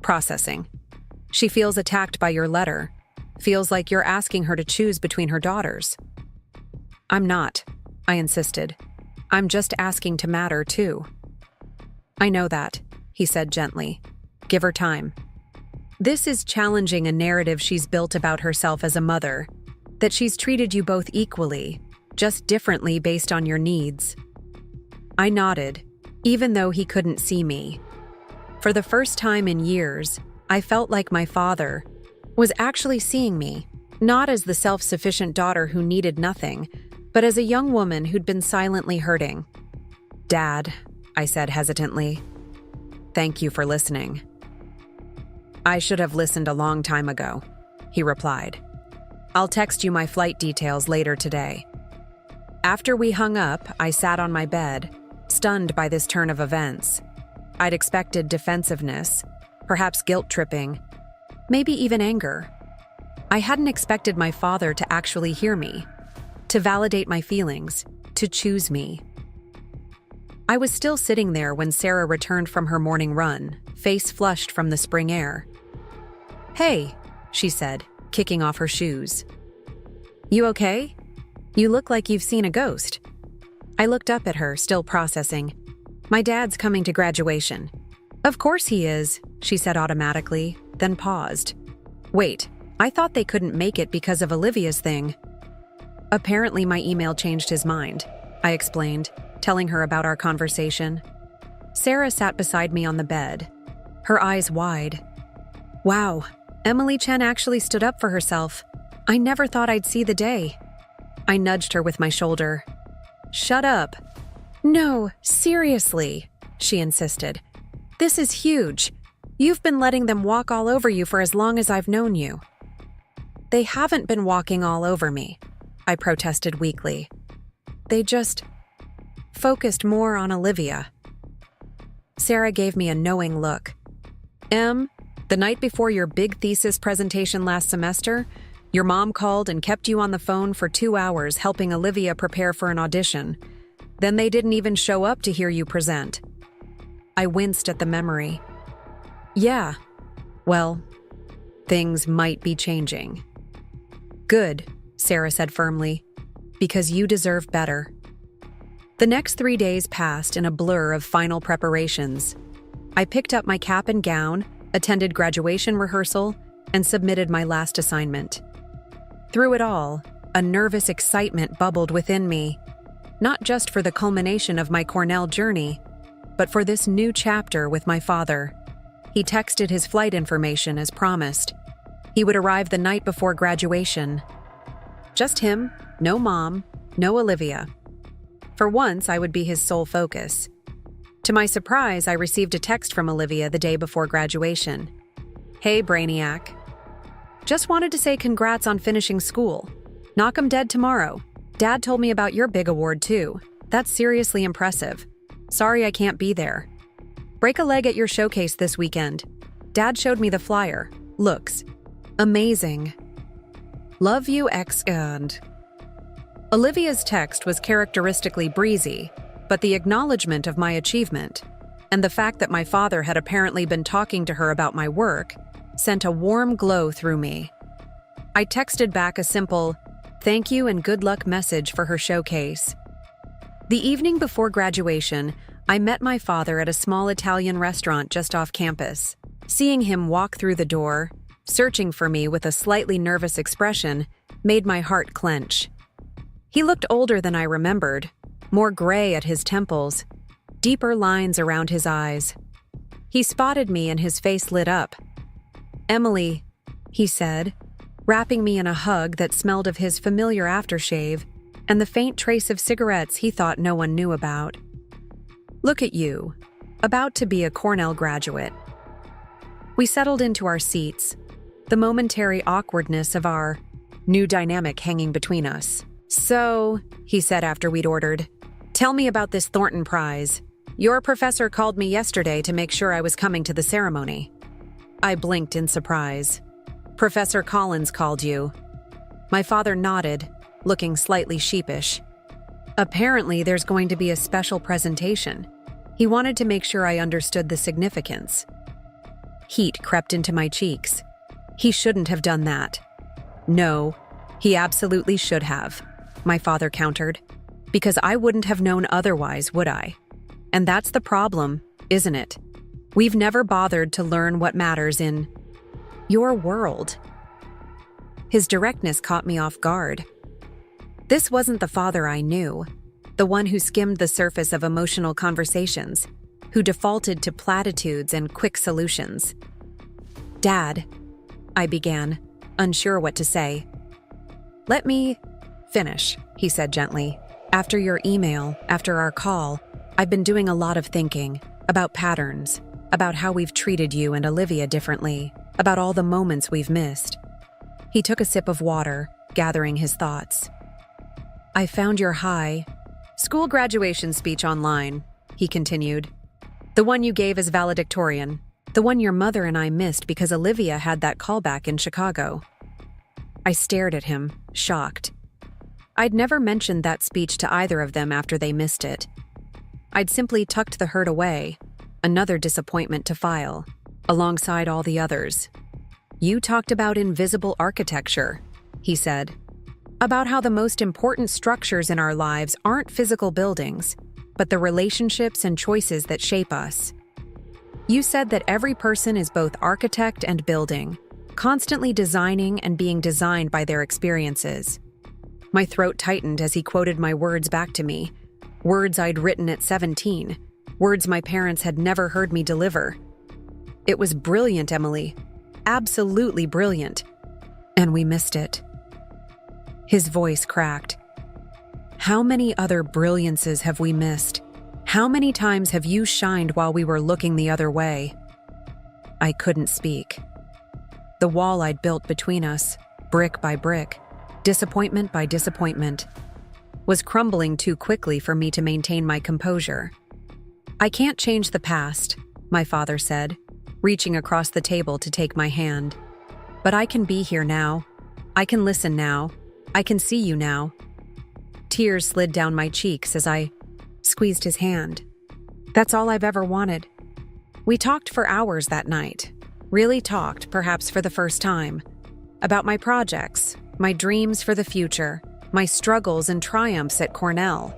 [SPEAKER 1] processing. She feels attacked by your letter. Feels like you're asking her to choose between her daughters." "I'm not," I insisted. "I'm just asking to matter, too." "I know that," he said gently. "Give her time." This is challenging a narrative she's built about herself as a mother, that she's treated you both equally, just differently based on your needs. I nodded, even though he couldn't see me. For the first time in years, I felt like my father was actually seeing me, not as the self-sufficient daughter who needed nothing, but as a young woman who'd been silently hurting. "Dad," I said hesitantly, "thank you for listening." "I should have listened a long time ago," he replied. "I'll text you my flight details later today." After we hung up, I sat on my bed, stunned by this turn of events. I'd expected defensiveness, perhaps guilt-tripping, maybe even anger. I hadn't expected my father to actually hear me, to validate my feelings, to choose me. I was still sitting there when Sarah returned from her morning run, face flushed from the spring air. "Hey," she said, kicking off her shoes. "You okay? You look like you've seen a ghost." I looked up at her, still processing. "My dad's coming to graduation." "Of course he is," she said automatically, then paused. "Wait, I thought they couldn't make it because of Olivia's thing." "Apparently my email changed his mind," I explained, telling her about our conversation. Sarah sat beside me on the bed, her eyes wide. Wow, Emily Chen actually stood up for herself. I never thought I'd see the day. I nudged her with my shoulder. "Shut up." "No, seriously," she insisted. "This is huge. You've been letting them walk all over you for as long as I've known you." "They haven't been walking all over me," I protested weakly. "They just focused more on Olivia." Sarah gave me a knowing look. The night before your big thesis presentation last semester, your mom called and kept you on the phone for 2 hours helping Olivia prepare for an audition. Then they didn't even show up to hear you present." I winced at the memory. "Yeah, well, things might be changing." "Good," Sarah said firmly, "because you deserve better." The next 3 days passed in a blur of final preparations. I picked up my cap and gown, attended graduation rehearsal, and submitted my last assignment. Through it all, a nervous excitement bubbled within me, not just for the culmination of my Cornell journey, but for this new chapter with my father. He texted his flight information as promised. He would arrive the night before graduation. Just him, no mom, no Olivia. For once, I would be his sole focus. To my surprise, I received a text from Olivia the day before graduation. "Hey, Brainiac. Just wanted to say congrats on finishing school. Knock 'em dead tomorrow. Dad told me about your big award, too. That's seriously impressive. Sorry I can't be there. Break a leg at your showcase this weekend. Dad showed me the flyer. Looks amazing. Love you, X and..." Olivia's text was characteristically breezy, but the acknowledgement of my achievement, and the fact that my father had apparently been talking to her about my work, sent a warm glow through me. I texted back a simple, "Thank you and good luck" message for her showcase. The evening before graduation, I met my father at a small Italian restaurant just off campus. Seeing him walk through the door, searching for me with a slightly nervous expression, made my heart clench. He looked older than I remembered, more gray at his temples, deeper lines around his eyes. He spotted me and his face lit up. "Emily," he said, wrapping me in a hug that smelled of his familiar aftershave and the faint trace of cigarettes he thought no one knew about. "Look at you, about to be a Cornell graduate." We settled into our seats, the momentary awkwardness of our new dynamic hanging between us. "So," he said after we'd ordered, "tell me about this Thornton Prize. Your professor called me yesterday to make sure I was coming to the ceremony." I blinked in surprise. "Professor Collins called you." My father nodded, looking slightly sheepish. "Apparently there's going to be a special presentation. He wanted to make sure I understood the significance." Heat crept into my cheeks. He shouldn't have done that. "No, he absolutely should have," my father countered, "because I wouldn't have known otherwise, would I? And that's the problem, isn't it? We've never bothered to learn what matters in Your world. His directness caught me off guard. This wasn't the father I knew, the one who skimmed the surface of emotional conversations, who defaulted to platitudes and quick solutions. "Dad," I began, unsure what to say. "Let me finish," he said gently. "After your email, after our call, I've been doing a lot of thinking about patterns, about how we've treated you and Olivia differently, about all the moments we've missed." He took a sip of water, gathering his thoughts. "I found your high school graduation speech online," he continued. "The one you gave as valedictorian, the one your mother and I missed because Olivia had that callback in Chicago." I stared at him, shocked. I'd never mentioned that speech to either of them after they missed it. I'd simply tucked the hurt away, another disappointment to file, alongside all the others. "You talked about invisible architecture," he said. "About how the most important structures in our lives aren't physical buildings, but the relationships and choices that shape us. You said that every person is both architect and building, constantly designing and being designed by their experiences." My throat tightened as he quoted my words back to me, words I'd written at 17, words my parents had never heard me deliver. "It was brilliant, Emily. Absolutely brilliant. And we missed it." His voice cracked. "How many other brilliances have we missed? How many times have you shined while we were looking the other way?" I couldn't speak. The wall I'd built between us, brick by brick, disappointment by disappointment, was crumbling too quickly for me to maintain my composure. "I can't change the past," my father said, reaching across the table to take my hand. "But I can be here now. I can listen now. I can see you now." Tears slid down my cheeks as I squeezed his hand. That's all I've ever wanted. We talked for hours that night, really talked, perhaps for the first time, about my projects, my dreams for the future, my struggles and triumphs at Cornell.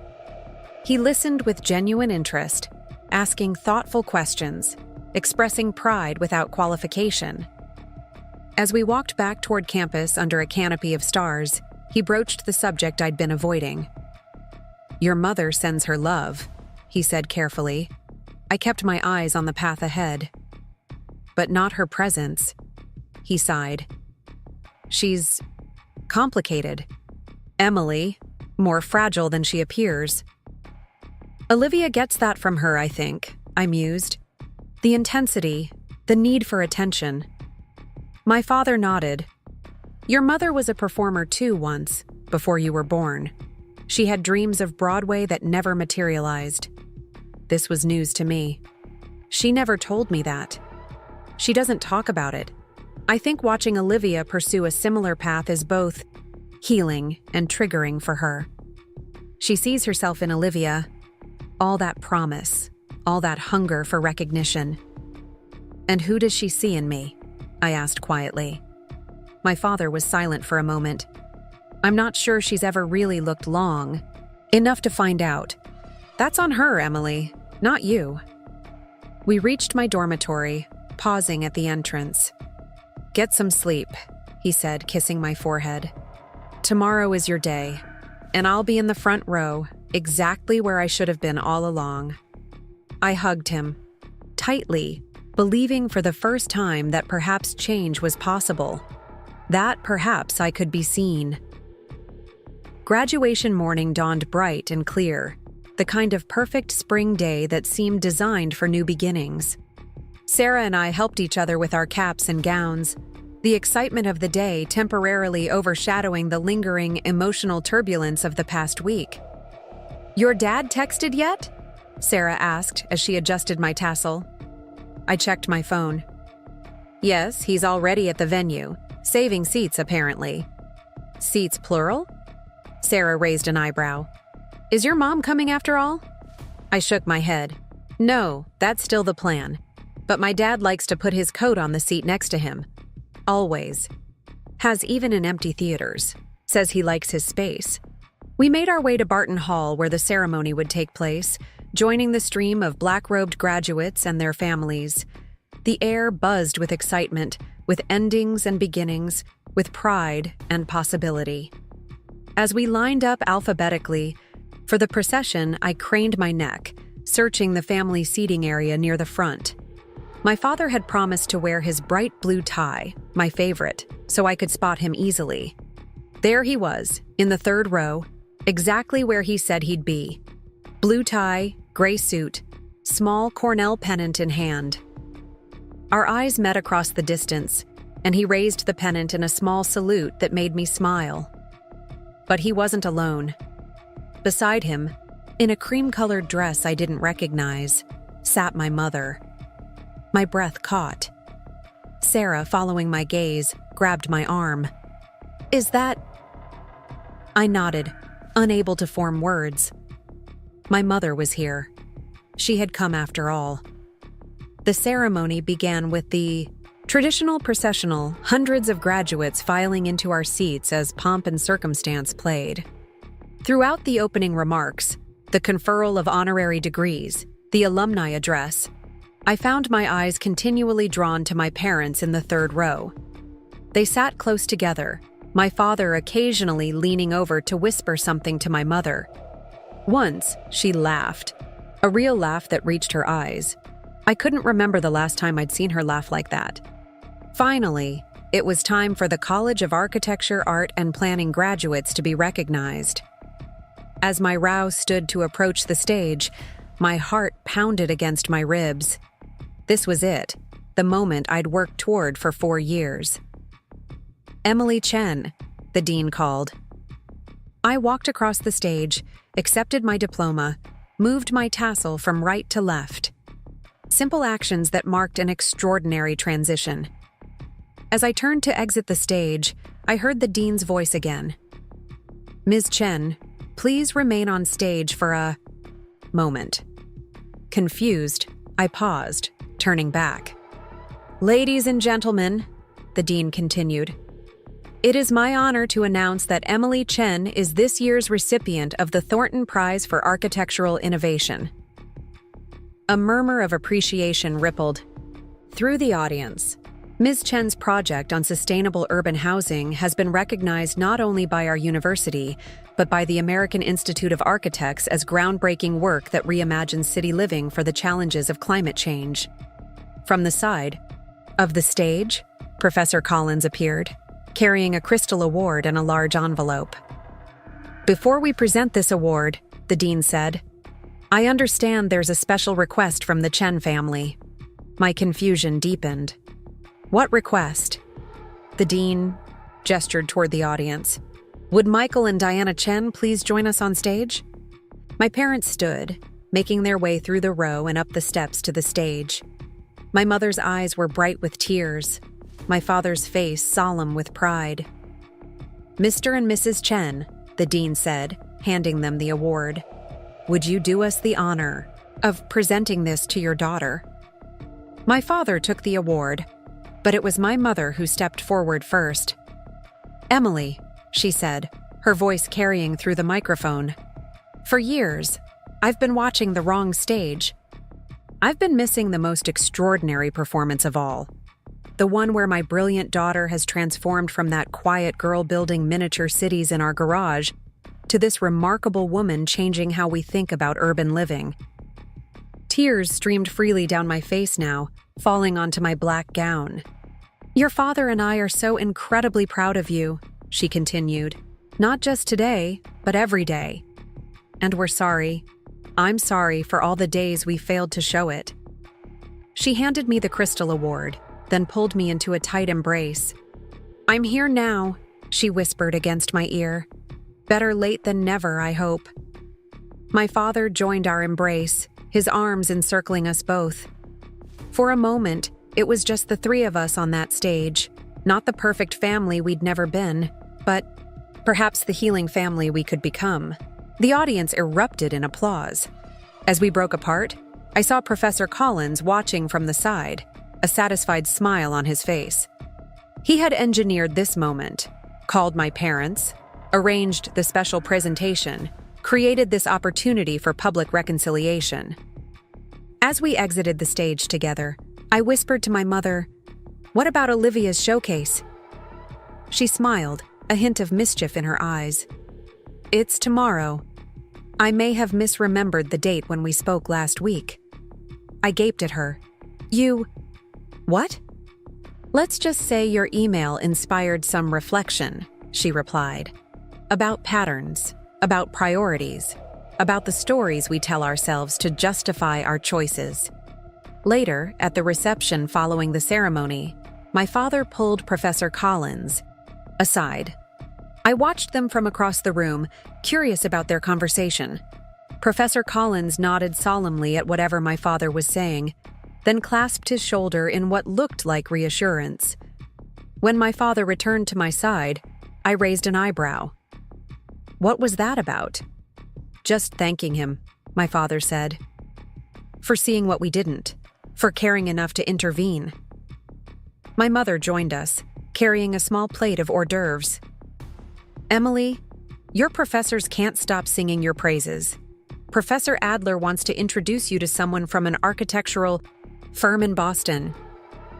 [SPEAKER 1] He listened with genuine interest, asking thoughtful questions, expressing pride without qualification. As we walked back toward campus under a canopy of stars, he broached the subject I'd been avoiding. "Your mother sends her love," he said carefully. I kept my eyes on the path ahead. "But not her presence," he sighed. "She's complicated. Emily, more fragile than she appears." "Olivia gets that from her, I think," I mused. "The intensity, the need for attention." My father nodded. "Your mother was a performer too once, before you were born. She had dreams of Broadway that never materialized." This was news to me. She never told me that. She doesn't talk about it. I think watching Olivia pursue a similar path is both healing and triggering for her. She sees herself in Olivia, all that promise, all that hunger for recognition. "And who does she see in me?" I asked quietly. My father was silent for a moment. "I'm not sure she's ever really looked long enough to find out. That's on her, Emily, not you." We reached my dormitory, pausing at the entrance. "Get some sleep," he said, kissing my forehead. "Tomorrow is your day, and I'll be in the front row, exactly where I should have been all along." I hugged him, tightly, believing for the first time that perhaps change was possible, that perhaps I could be seen. Graduation morning dawned bright and clear, the kind of perfect spring day that seemed designed for new beginnings. Sarah and I helped each other with our caps and gowns, the excitement of the day temporarily overshadowing the lingering emotional turbulence of the past week. "Your dad texted yet?" Sarah asked as she adjusted my tassel. I checked my phone. "Yes, he's already at the venue, saving seats apparently." "Seats plural?" Sarah raised an eyebrow. "Is your mom coming after all?" I shook my head. "No, that's still the plan. But my dad likes to put his coat on the seat next to him. Always. Has even in empty theaters. Says he likes his space." We made our way to Barton Hall where the ceremony would take place, joining the stream of black-robed graduates and their families. The air buzzed with excitement, with endings and beginnings, with pride and possibility. As we lined up alphabetically, for the procession, I craned my neck, searching the family seating area near the front. My father had promised to wear his bright blue tie, my favorite, so I could spot him easily. There he was, in the third row, exactly where he said he'd be. Blue tie, gray suit, small Cornell pennant in hand. Our eyes met across the distance, and he raised the pennant in a small salute that made me smile. But he wasn't alone. Beside him, in a cream-colored dress I didn't recognize, sat my mother. My breath caught. Sarah, following my gaze, grabbed my arm. "Is that—" I nodded, unable to form words. My mother was here. She had come after all. The ceremony began with the traditional processional, hundreds of graduates filing into our seats as pomp and circumstance played. Throughout the opening remarks, the conferral of honorary degrees, the alumni address, I found my eyes continually drawn to my parents in the third row. They sat close together, my father occasionally leaning over to whisper something to my mother. Once, she laughed, a real laugh that reached her eyes. I couldn't remember the last time I'd seen her laugh like that. Finally, it was time for the College of Architecture, Art, and Planning graduates to be recognized. As my row stood to approach the stage, my heart pounded against my ribs. This was it, the moment I'd worked toward for 4 years. "Emily Chen," the dean called. I walked across the stage, accepted my diploma, moved my tassel from right to left. Simple actions that marked an extraordinary transition. As I turned to exit the stage, I heard the dean's voice again. "Ms. Chen, please remain on stage for a moment." Confused, I paused, turning back. "Ladies and gentlemen," the dean continued, "it is my honor to announce that Emily Chen is this year's recipient of the Thornton Prize for Architectural Innovation." A murmur of appreciation rippled through the audience. Ms. Chen's project on sustainable urban housing has been recognized not only by our university, but by the American Institute of Architects as groundbreaking work that reimagines city living for the challenges of climate change. From the side of the stage, Professor Collins appeared, carrying a crystal award and a large envelope. "Before we present this award," the dean said, "I understand there's a special request from the Chen family." My confusion deepened. "What request?" The dean gestured toward the audience. "Would Michael and Diana Chen please join us on stage?" My parents stood, making their way through the row and up the steps to the stage. My mother's eyes were bright with tears, my father's face solemn with pride. "Mr. and Mrs. Chen," the dean said, handing them the award, "would you do us the honor of presenting this to your daughter?" My father took the award, but it was my mother who stepped forward first. "Emily," she said, her voice carrying through the microphone, "for years, I've been watching the wrong stage. I've been missing the most extraordinary performance of all. The one where my brilliant daughter has transformed from that quiet girl building miniature cities in our garage to this remarkable woman changing how we think about urban living." Tears streamed freely down my face now, falling onto my black gown. "Your father and I are so incredibly proud of you," she continued, "not just today, but every day. And we're sorry. I'm sorry for all the days we failed to show it." She handed me the crystal award, then pulled me into a tight embrace. "I'm here now," she whispered against my ear. "Better late than never, I hope." My father joined our embrace, his arms encircling us both. For a moment, it was just the three of us on that stage, not the perfect family we'd never been, but perhaps the healing family we could become. The audience erupted in applause. As we broke apart, I saw Professor Collins watching from the side, a satisfied smile on his face. He had engineered this moment, called my parents, arranged the special presentation, created this opportunity for public reconciliation. As we exited the stage together, I whispered to my mother, What about Olivia's showcase? She smiled, a hint of mischief in her eyes. It's tomorrow. I may have misremembered the date when we spoke last week. I gaped at her. What? Let's just say your email inspired some reflection, she replied. About patterns, about priorities, about the stories we tell ourselves to justify our choices. Later, at the reception following the ceremony, my father pulled Professor Collins aside. I watched them from across the room, curious about their conversation. Professor Collins nodded solemnly at whatever my father was saying, then clasped his shoulder in what looked like reassurance. When my father returned to my side, I raised an eyebrow. What was that about? Just thanking him, my father said. For seeing what we didn't, for caring enough to intervene. My mother joined us, carrying a small plate of hors d'oeuvres. Emily, your professors can't stop singing your praises. Professor Adler wants to introduce you to someone from an architectural firm in Boston.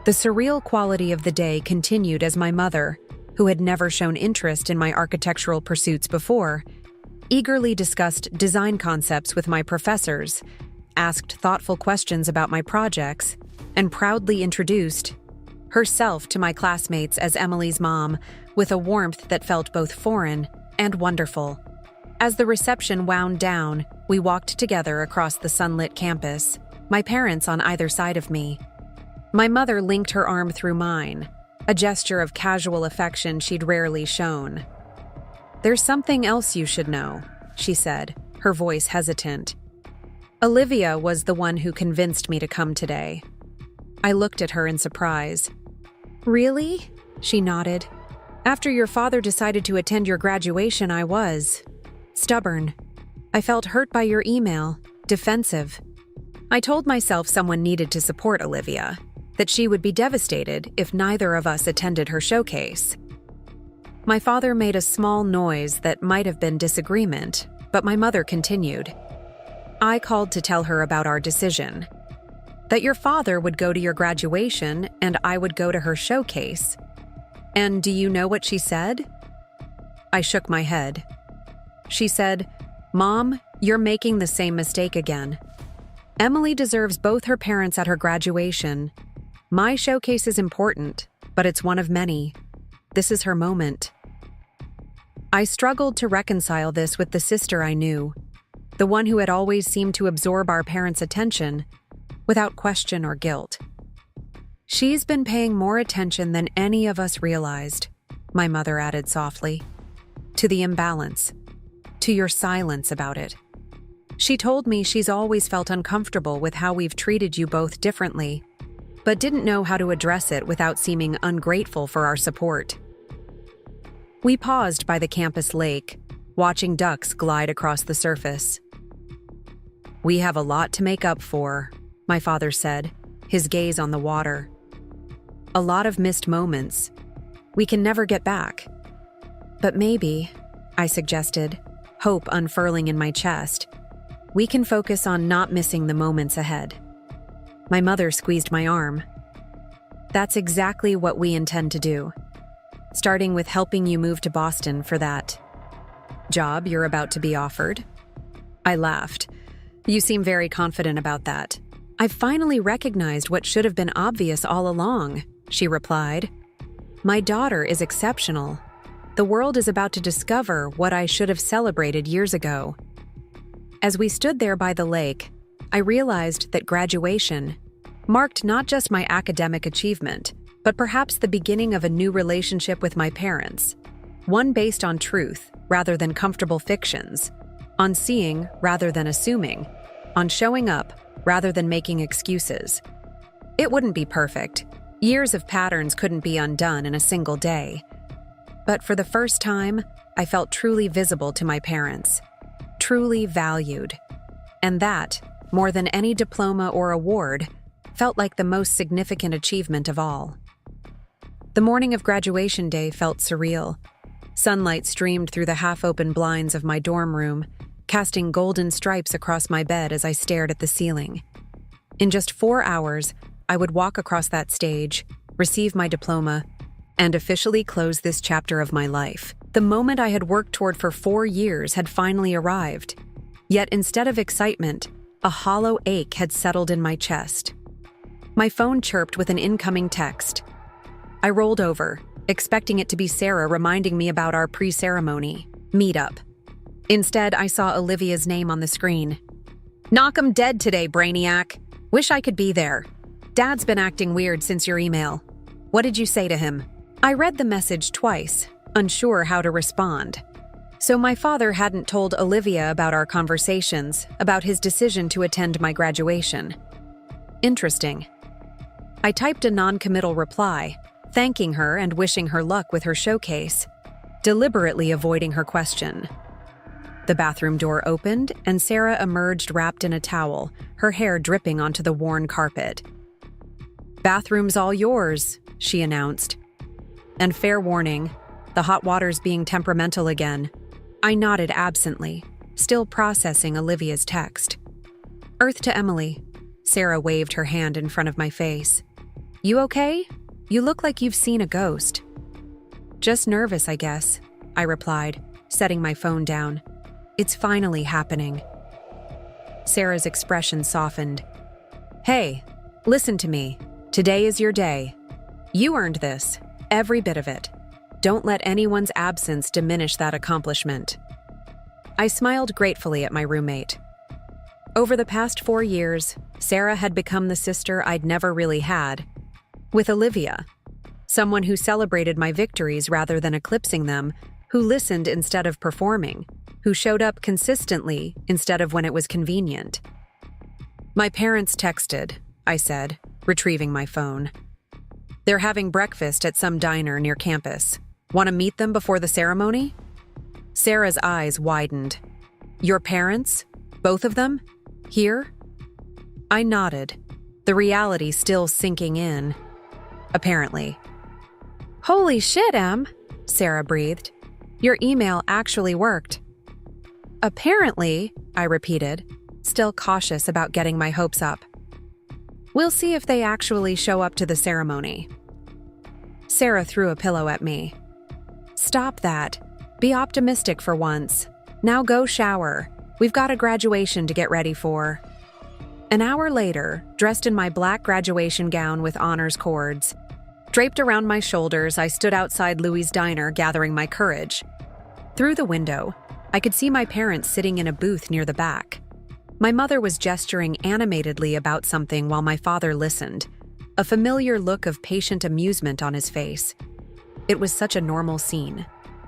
[SPEAKER 1] The surreal quality of the day continued as my mother, who had never shown interest in my architectural pursuits before, eagerly discussed design concepts with my professors, asked thoughtful questions about my projects, and proudly introduced herself to my classmates as Emily's mom, with a warmth that felt both foreign and wonderful. As the reception wound down, we walked together across the sunlit campus, my parents on either side of me. My mother linked her arm through mine, a gesture of casual affection she'd rarely shown. There's something else you should know, she said, her voice hesitant. Olivia was the one who convinced me to come today. I looked at her in surprise. Really? She nodded. After your father decided to attend your graduation, I was stubborn. I felt hurt by your email, defensive. I told myself someone needed to support Olivia, that she would be devastated if neither of us attended her showcase. My father made a small noise that might have been disagreement, but my mother continued. I called to tell her about our decision. That your father would go to your graduation and I would go to her showcase. And do you know what she said? I shook my head. She said, Mom, you're making the same mistake again. Emily deserves both her parents at her graduation. My showcase is important, but it's one of many. This is her moment. I struggled to reconcile this with the sister I knew, the one who had always seemed to absorb our parents' attention, without question or guilt. She's been paying more attention than any of us realized, my mother added softly, to the imbalance, to your silence about it. She told me she's always felt uncomfortable with how we've treated you both differently, but didn't know how to address it without seeming ungrateful for our support. We paused by the campus lake, watching ducks glide across the surface. We have a lot to make up for, my father said, his gaze on the water. A lot of missed moments. We can never get back. But maybe, I suggested, hope unfurling in my chest, we can focus on not missing the moments ahead. My mother squeezed my arm. That's exactly what we intend to do, starting with helping you move to Boston for that job you're about to be offered. I laughed. You seem very confident about that. I've finally recognized what should have been obvious all along, she replied. My daughter is exceptional. The world is about to discover what I should have celebrated years ago. As we stood there by the lake, I realized that graduation marked not just my academic achievement, but perhaps the beginning of a new relationship with my parents, one based on truth rather than comfortable fictions, on seeing rather than assuming, on showing up rather than making excuses. It wouldn't be perfect. Years of patterns couldn't be undone in a single day. But for the first time, I felt truly visible to my parents, truly valued. And that, more than any diploma or award, felt like the most significant achievement of all. The morning of graduation day felt surreal. Sunlight streamed through the half-open blinds of my dorm room, casting golden stripes across my bed as I stared at the ceiling. In just 4 hours, I would walk across that stage, receive my diploma, and officially close this chapter of my life. The moment I had worked toward for 4 years had finally arrived. Yet instead of excitement, a hollow ache had settled in my chest. My phone chirped with an incoming text. I rolled over, expecting it to be Sarah reminding me about our pre-ceremony meetup. Instead, I saw Olivia's name on the screen. "Knock 'em dead today, Brainiac. Wish I could be there. Dad's been acting weird since your email. What did you say to him?" I read the message twice, unsure how to respond. So my father hadn't told Olivia about our conversations, about his decision to attend my graduation. Interesting. I typed a non-committal reply, thanking her and wishing her luck with her showcase, deliberately avoiding her question. The bathroom door opened, and Sarah emerged wrapped in a towel, her hair dripping onto the worn carpet. "Bathroom's all yours," she announced. And fair warning, the hot water's being temperamental again. I nodded absently, still processing Olivia's text. "Earth to Emily." Sarah waved her hand in front of my face. "You okay? You look like you've seen a ghost." "Just nervous, I guess," I replied, setting my phone down. "It's finally happening." Sarah's expression softened. "Hey, listen to me. Today is your day. You earned this, every bit of it. Don't let anyone's absence diminish that accomplishment." I smiled gratefully at my roommate. Over the past 4 years, Sarah had become the sister I'd never really had. With Olivia, someone who celebrated my victories rather than eclipsing them, who listened instead of performing, who showed up consistently instead of when it was convenient. "My parents texted," I said, retrieving my phone. "They're having breakfast at some diner near campus. Want to meet them before the ceremony?" Sarah's eyes widened. "Your parents? Both of them? Here?" I nodded, the reality still sinking in. Apparently. "Holy shit, Em," Sarah breathed. "Your email actually worked." "Apparently," I repeated, still cautious about getting my hopes up. "We'll see if they actually show up to the ceremony." Sarah threw a pillow at me. "Stop that. Be optimistic for once. Now go shower. We've got a graduation to get ready for." An hour later, dressed in my black graduation gown with honors cords, draped around my shoulders, I stood outside Louie's diner gathering my courage. Through the window, I could see my parents sitting in a booth near the back. My mother was gesturing animatedly about something while my father listened, a familiar look of patient amusement on his face. It was such a normal scene,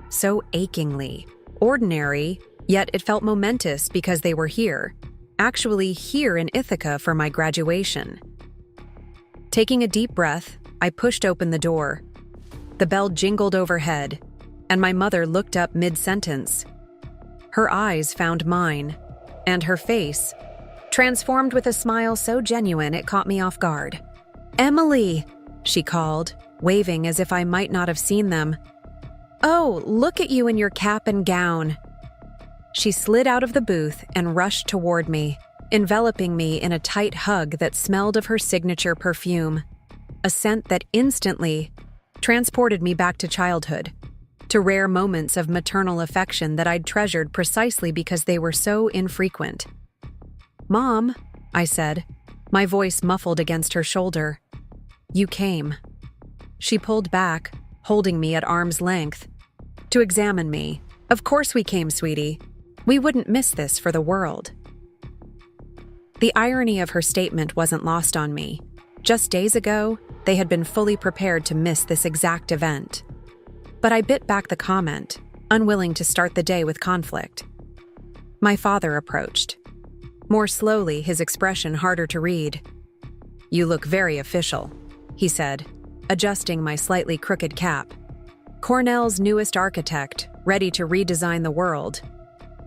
[SPEAKER 1] so achingly ordinary, yet it felt momentous because they were here, actually here in Ithaca for my graduation. Taking a deep breath, I pushed open the door. The bell jingled overhead, and my mother looked up mid-sentence. Her eyes found mine, and her face, transformed with a smile so genuine it caught me off guard. "Emily," she called, waving as if I might not have seen them. "Oh, look at you in your cap and gown." She slid out of the booth and rushed toward me, enveloping me in a tight hug that smelled of her signature perfume, a scent that instantly transported me back to childhood, to rare moments of maternal affection that I'd treasured precisely because they were so infrequent. "Mom," I said, my voice muffled against her shoulder. "You came." She pulled back, holding me at arm's length, to examine me. "Of course we came, sweetie. We wouldn't miss this for the world." The irony of her statement wasn't lost on me. Just days ago, they had been fully prepared to miss this exact event. But I bit back the comment, unwilling to start the day with conflict. My father approached. More slowly, his expression harder to read. "You look very official," he said, adjusting my slightly crooked cap. Cornell's newest architect, ready to redesign the world.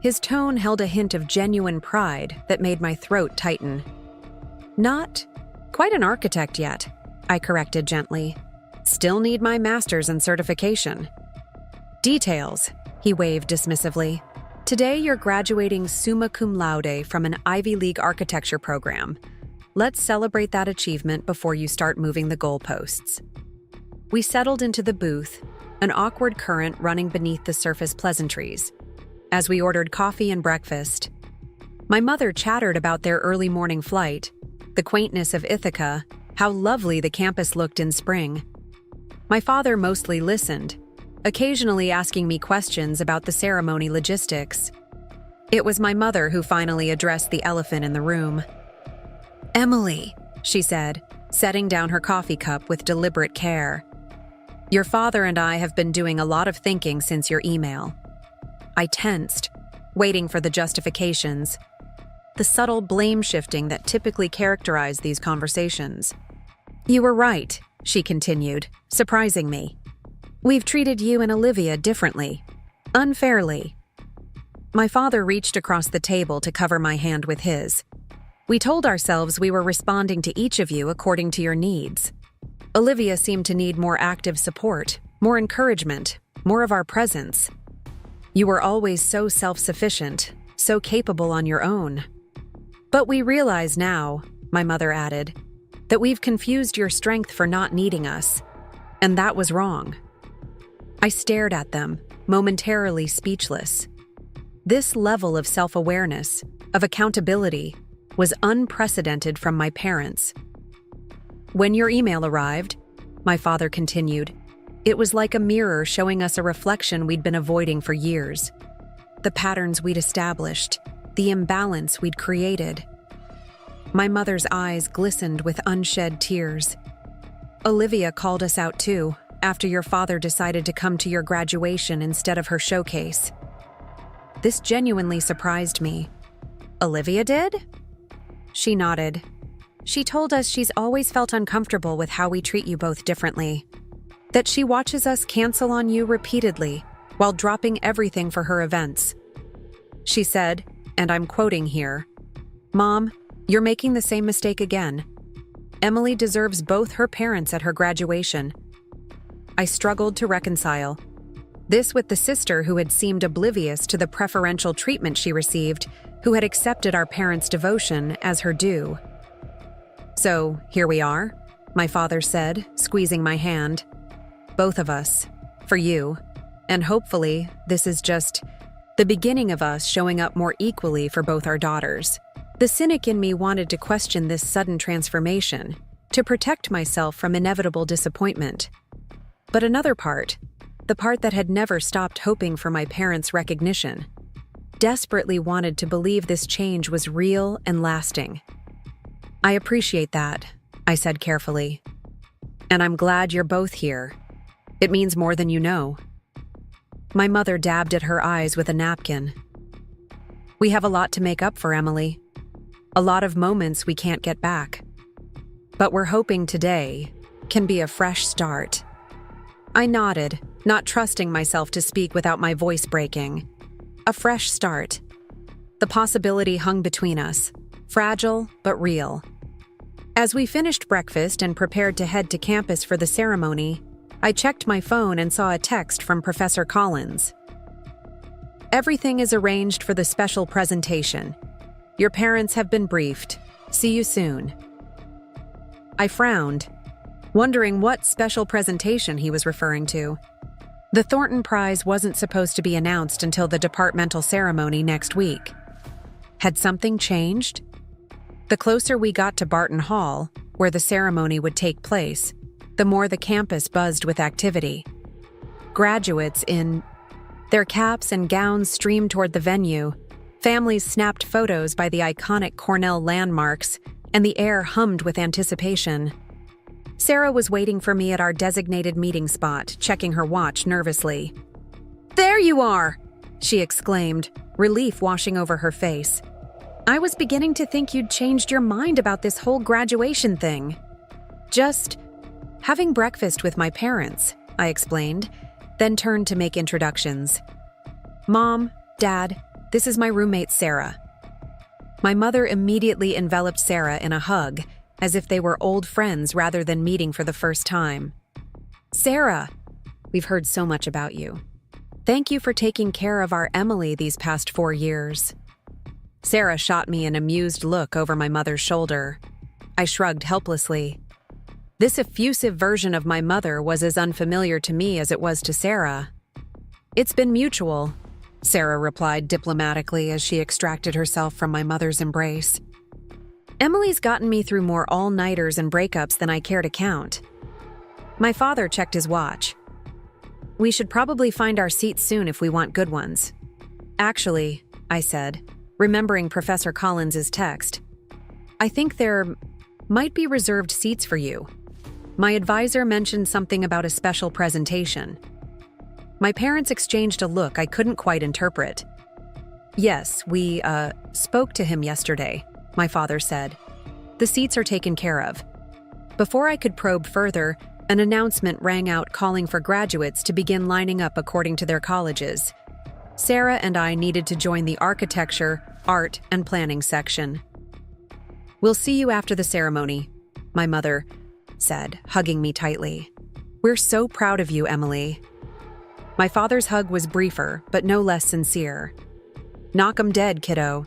[SPEAKER 1] His tone held a hint of genuine pride that made my throat tighten. "Not quite an architect yet," I corrected gently. "Still need my master's and certification." "Details," he waved dismissively. "Today you're graduating summa cum laude from an Ivy League architecture program. Let's celebrate that achievement before you start moving the goalposts." We settled into the booth, an awkward current running beneath the surface pleasantries. As we ordered coffee and breakfast, my mother chattered about their early morning flight, the quaintness of Ithaca, how lovely the campus looked in spring. My father mostly listened, occasionally asking me questions about the ceremony logistics. It was my mother who finally addressed the elephant in the room. "Emily," she said, setting down her coffee cup with deliberate care. "Your father and I have been doing a lot of thinking since your email." I tensed, waiting for the justifications, the subtle blame-shifting that typically characterized these conversations. "You were right," she continued, surprising me. "We've treated you and Olivia differently. Unfairly." My father reached across the table to cover my hand with his. "We told ourselves we were responding to each of you according to your needs. Olivia seemed to need more active support, more encouragement, more of our presence. You were always so self-sufficient, so capable on your own. But we realize now," my mother added, "that we've confused your strength for not needing us, and that was wrong." I stared at them, momentarily speechless. This level of self-awareness, of accountability, was unprecedented from my parents. "When your email arrived," my father continued, "it was like a mirror showing us a reflection we'd been avoiding for years. The patterns we'd established, the imbalance we'd created." My mother's eyes glistened with unshed tears. "Olivia called us out too, after your father decided to come to your graduation instead of her showcase." This genuinely surprised me. "Olivia did?" She nodded. "She told us she's always felt uncomfortable with how we treat you both differently. That she watches us cancel on you repeatedly while dropping everything for her events. She said, and I'm quoting here, 'Mom, you're making the same mistake again. Emily deserves both her parents at her graduation.' I struggled to reconcile. This with the sister who had seemed oblivious to the preferential treatment she received, who had accepted our parents' devotion as her due. "So, here we are," my father said, squeezing my hand. "Both of us. For you. And hopefully, this is just the beginning of us showing up more equally for both our daughters." The cynic in me wanted to question this sudden transformation, to protect myself from inevitable disappointment. But another part, the part that had never stopped hoping for my parents' recognition, desperately wanted to believe this change was real and lasting. "I appreciate that," I said carefully. "And I'm glad you're both here. It means more than you know." My mother dabbed at her eyes with a napkin. "We have a lot to make up for, Emily. A lot of moments we can't get back. But we're hoping today can be a fresh start." I nodded, not trusting myself to speak without my voice breaking. A fresh start. The possibility hung between us, fragile but real. As we finished breakfast and prepared to head to campus for the ceremony, I checked my phone and saw a text from Professor Collins. "Everything is arranged for the special presentation. Your parents have been briefed. See you soon." I frowned, wondering what special presentation he was referring to. The Thornton Prize wasn't supposed to be announced until the departmental ceremony next week. Had something changed? The closer we got to Barton Hall, where the ceremony would take place, the more the campus buzzed with activity. Graduates in their caps and gowns streamed toward the venue. Families snapped photos by the iconic Cornell landmarks, and the air hummed with anticipation. Sarah was waiting for me at our designated meeting spot, checking her watch nervously. "There you are!" she exclaimed, relief washing over her face. "I was beginning to think you'd changed your mind about this whole graduation thing." "Just having breakfast with my parents," I explained, then turned to make introductions. "Mom, Dad, this is my roommate Sarah." My mother immediately enveloped Sarah in a hug, as if they were old friends rather than meeting for the first time. "Sarah, we've heard so much about you. Thank you for taking care of our Emily these past 4 years." Sarah shot me an amused look over my mother's shoulder. I shrugged helplessly. This effusive version of my mother was as unfamiliar to me as it was to Sarah. "It's been mutual," Sarah replied diplomatically as she extracted herself from my mother's embrace. "Emily's gotten me through more all-nighters and breakups than I care to count." My father checked his watch. "We should probably find our seats soon if we want good ones." "Actually," I said, remembering Professor Collins's text, "I think there might be reserved seats for you. My advisor mentioned something about a special presentation." My parents exchanged a look I couldn't quite interpret. "Yes, we, spoke to him yesterday," my father said. "The seats are taken care of." Before I could probe further, an announcement rang out calling for graduates to begin lining up according to their colleges. Sarah and I needed to join the architecture, art, and planning section. "We'll see you after the ceremony," my mother said, hugging me tightly. "We're so proud of you, Emily." My father's hug was briefer, but no less sincere. "Knock 'em dead, kiddo."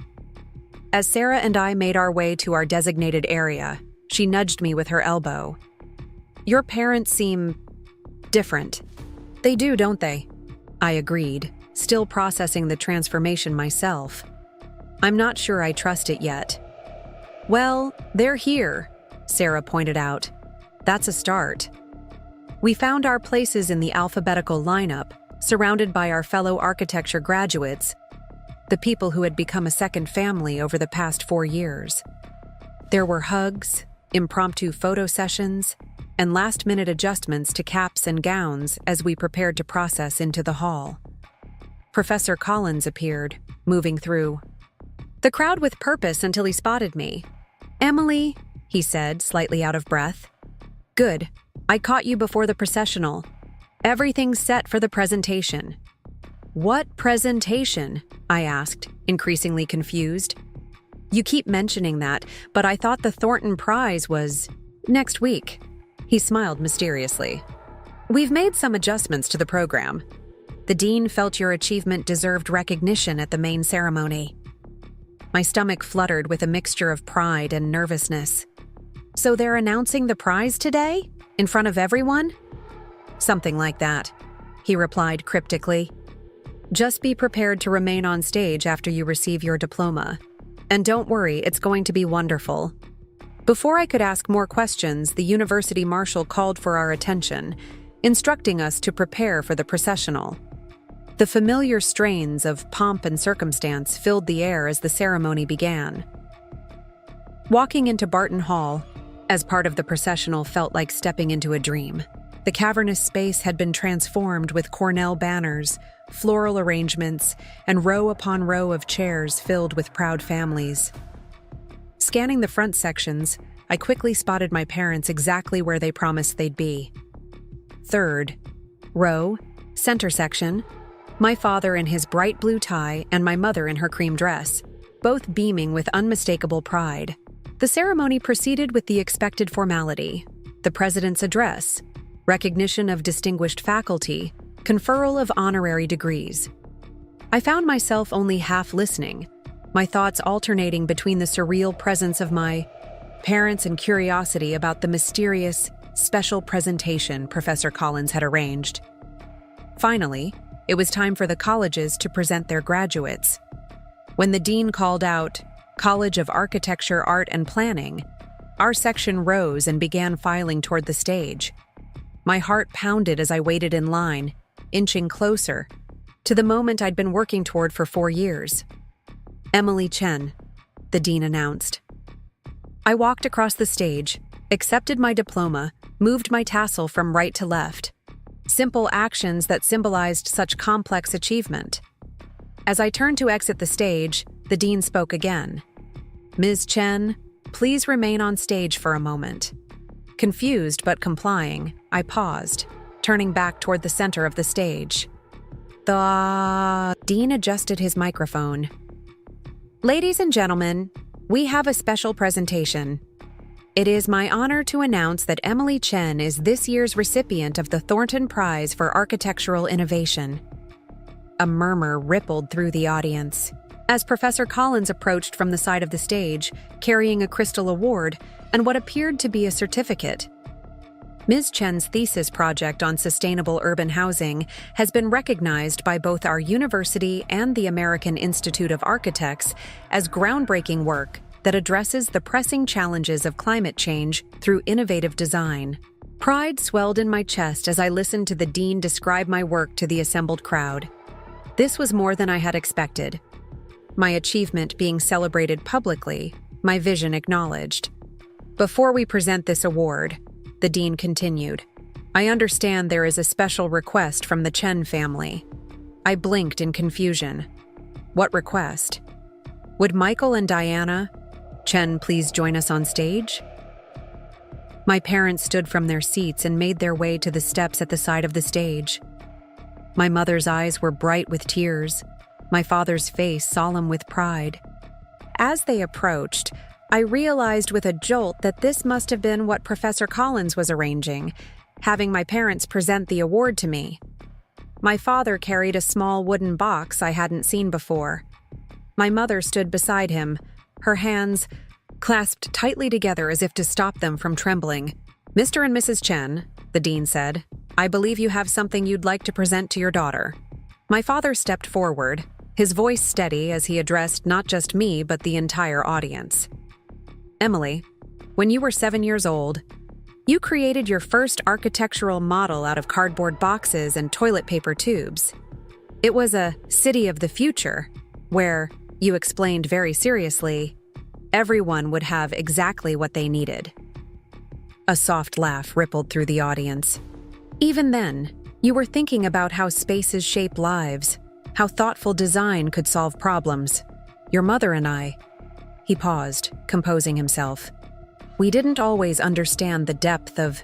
[SPEAKER 1] As Sarah and I made our way to our designated area, she nudged me with her elbow. "Your parents seem different." "They do, don't they?" I agreed, still processing the transformation myself. "I'm not sure I trust it yet." "Well, they're here," Sarah pointed out. "That's a start." We found our places in the alphabetical lineup, surrounded by our fellow architecture graduates, the people who had become a second family over the past 4 years. There were hugs, impromptu photo sessions, and last-minute adjustments to caps and gowns as we prepared to process into the hall. Professor Collins appeared, moving through the crowd with purpose until he spotted me. "Emily," he said, slightly out of breath. "Good. I caught you before the processional. Everything's set for the presentation." "What presentation?" I asked, increasingly confused. "You keep mentioning that, but I thought the Thornton Prize was next week." He smiled mysteriously. "We've made some adjustments to the program. The dean felt your achievement deserved recognition at the main ceremony." My stomach fluttered with a mixture of pride and nervousness. "So they're announcing the prize today? In front of everyone?" "Something like that," he replied cryptically. "Just be prepared to remain on stage after you receive your diploma. And don't worry, it's going to be wonderful." Before I could ask more questions, the university marshal called for our attention, instructing us to prepare for the processional. The familiar strains of pomp and circumstance filled the air as the ceremony began. Walking into Barton Hall, as part of the processional, felt like stepping into a dream. The cavernous space had been transformed with Cornell banners, floral arrangements, and row upon row of chairs filled with proud families. Scanning the front sections, I quickly spotted my parents exactly where they promised they'd be. Third row, center section, my father in his bright blue tie and my mother in her cream dress, both beaming with unmistakable pride. The ceremony proceeded with the expected formality: the president's address, recognition of distinguished faculty, conferral of honorary degrees. I found myself only half listening, my thoughts alternating between the surreal presence of my parents and curiosity about the mysterious, special presentation Professor Collins had arranged. Finally, it was time for the colleges to present their graduates. When the dean called out, "College of Architecture, Art, and Planning," our section rose and began filing toward the stage. My heart pounded as I waited in line, inching closer to the moment I'd been working toward for 4 years. "Emily Chen," the dean announced. I walked across the stage, accepted my diploma, moved my tassel from right to left. Simple actions that symbolized such complex achievement. As I turned to exit the stage, the dean spoke again. "Ms. Chen, please remain on stage for a moment." Confused but complying, I paused, turning back toward the center of the stage. The dean adjusted his microphone. "Ladies and gentlemen, we have a special presentation. It is my honor to announce that Emily Chen is this year's recipient of the Thornton Prize for Architectural Innovation." A murmur rippled through the audience as Professor Collins approached from the side of the stage, carrying a crystal award and what appeared to be a certificate. Ms. Chen's thesis project on sustainable urban housing has been recognized by both our university and the American Institute of Architects as groundbreaking work that addresses the pressing challenges of climate change through innovative design. Pride swelled in my chest as I listened to the dean describe my work to the assembled crowd. This was more than I had expected. My achievement being celebrated publicly, my vision acknowledged. Before we present this award, the dean continued, I understand there is a special request from the Chen family. I blinked in confusion. What request? Would Michael and Diana Chen please join us on stage? My parents stood from their seats and made their way to the steps at the side of the stage. My mother's eyes were bright with tears, my father's face solemn with pride. As they approached, I realized with a jolt that this must have been what Professor Collins was arranging, having my parents present the award to me. My father carried a small wooden box I hadn't seen before. My mother stood beside him, her hands clasped tightly together as if to stop them from trembling. Mr. and Mrs. Chen, the dean said, I believe you have something you'd like to present to your daughter. My father stepped forward, his voice steady as he addressed not just me but the entire audience. Emily, when you were 7 years old, you created your first architectural model out of cardboard boxes and toilet paper tubes. It was a city of the future, where, you explained very seriously, everyone would have exactly what they needed. A soft laugh rippled through the audience. Even then, you were thinking about how spaces shape lives, how thoughtful design could solve problems. Your mother and I. He paused, composing himself. We didn't always understand the depth of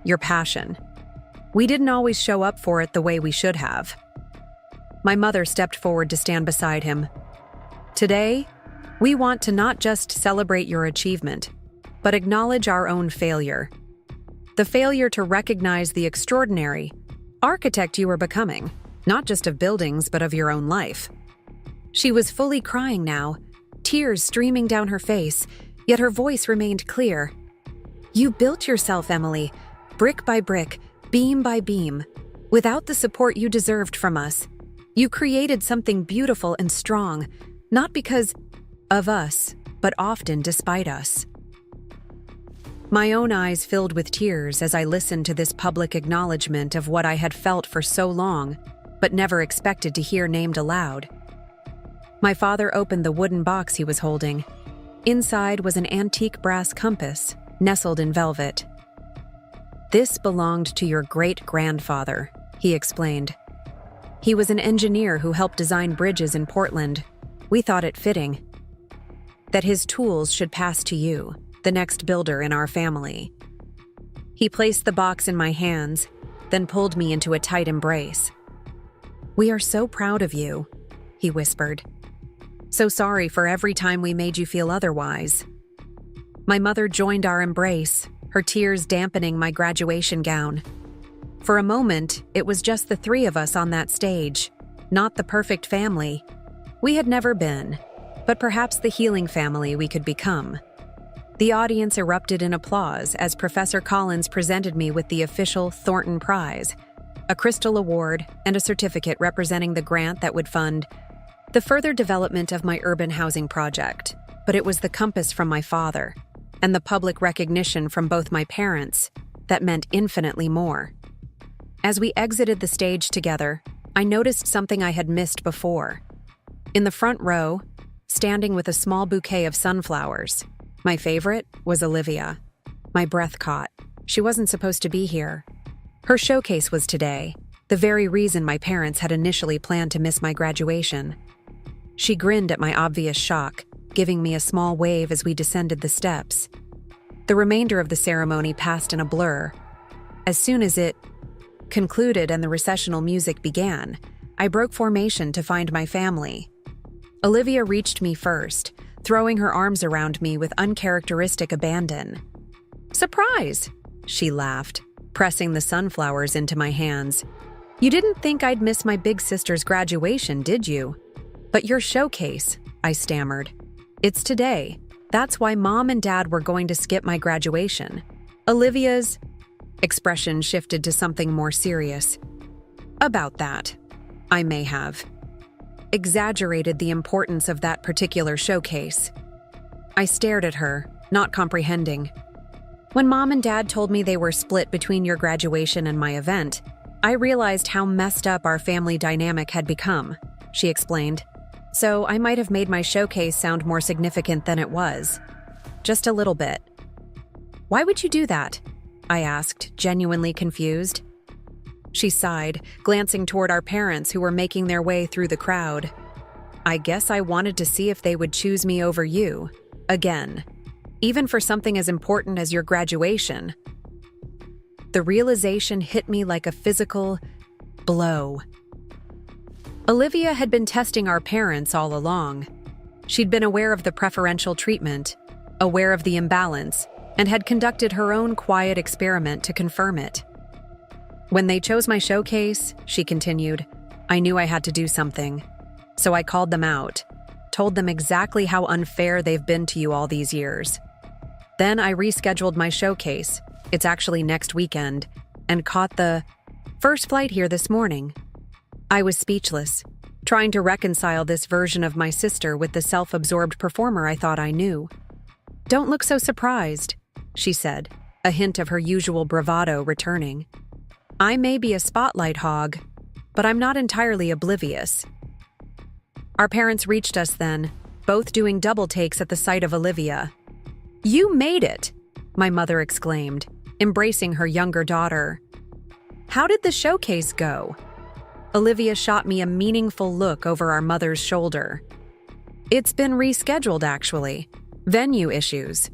[SPEAKER 1] your passion. We didn't always show up for it the way we should have. My mother stepped forward to stand beside him. Today, we want to not just celebrate your achievement, but acknowledge our own failure. The failure to recognize the extraordinary architect you are becoming, not just of buildings, but of your own life. She was fully crying now, tears streaming down her face, yet her voice remained clear. You built yourself, Emily, brick by brick, beam by beam, without the support you deserved from us. You created something beautiful and strong, not because of us, but often despite us. My own eyes filled with tears as I listened to this public acknowledgement of what I had felt for so long, but never expected to hear named aloud. My father opened the wooden box he was holding. Inside was an antique brass compass, nestled in velvet. This belonged to your great-grandfather, he explained. He was an engineer who helped design bridges in Portland. We thought it fitting that his tools should pass to you, the next builder in our family. He placed the box in my hands, then pulled me into a tight embrace. We are so proud of you, he whispered. So sorry for every time we made you feel otherwise. My mother joined our embrace, her tears dampening my graduation gown. For a moment, it was just the three of us on that stage, not the perfect family we had never been, but perhaps the healing family we could become. The audience erupted in applause as Professor Collins presented me with the official Thornton Prize, a crystal award, and a certificate representing the grant that would fund the further development of my urban housing project. But it was the compass from my father and the public recognition from both my parents that meant infinitely more. As we exited the stage together, I noticed something I had missed before. In the front row, standing with a small bouquet of sunflowers, my favorite was Olivia. My breath caught. She wasn't supposed to be here. Her showcase was today, the very reason my parents had initially planned to miss my graduation. She grinned at my obvious shock, giving me a small wave as we descended the steps. The remainder of the ceremony passed in a blur. As soon as it concluded and the recessional music began, I broke formation to find my family. Olivia reached me first, throwing her arms around me with uncharacteristic abandon. "Surprise!" she laughed, pressing the sunflowers into my hands. "You didn't think I'd miss my big sister's graduation, did you?" "But your showcase," I stammered. "It's today. That's why Mom and Dad were going to skip my graduation." Olivia's Expression shifted to something more serious. About that, I may have exaggerated the importance of that particular showcase. I stared at her, not comprehending. When Mom and Dad told me they were split between your graduation and my event, I realized how messed up our family dynamic had become, she explained. So I might have made my showcase sound more significant than it was. Just a little bit. Why would you do that? I asked, genuinely confused. She sighed, glancing toward our parents who were making their way through the crowd. I guess I wanted to see if they would choose me over you. Again. Even for something as important as your graduation. The realization hit me like a physical blow. Olivia had been testing our parents all along. She'd been aware of the preferential treatment, aware of the imbalance, and had conducted her own quiet experiment to confirm it. When they chose my showcase, she continued, I knew I had to do something. So I called them out, told them exactly how unfair they've been to you all these years. Then I rescheduled my showcase, it's actually next weekend, and caught the first flight here this morning. I was speechless, trying to reconcile this version of my sister with the self-absorbed performer I thought I knew. Don't look so surprised, she said, a hint of her usual bravado returning. I may be a spotlight hog, but I'm not entirely oblivious. Our parents reached us then, both doing double takes at the sight of Olivia. You made it, my mother exclaimed, embracing her younger daughter. How did the showcase go? Olivia shot me a meaningful look over our mother's shoulder. It's been rescheduled, actually. Venue issues.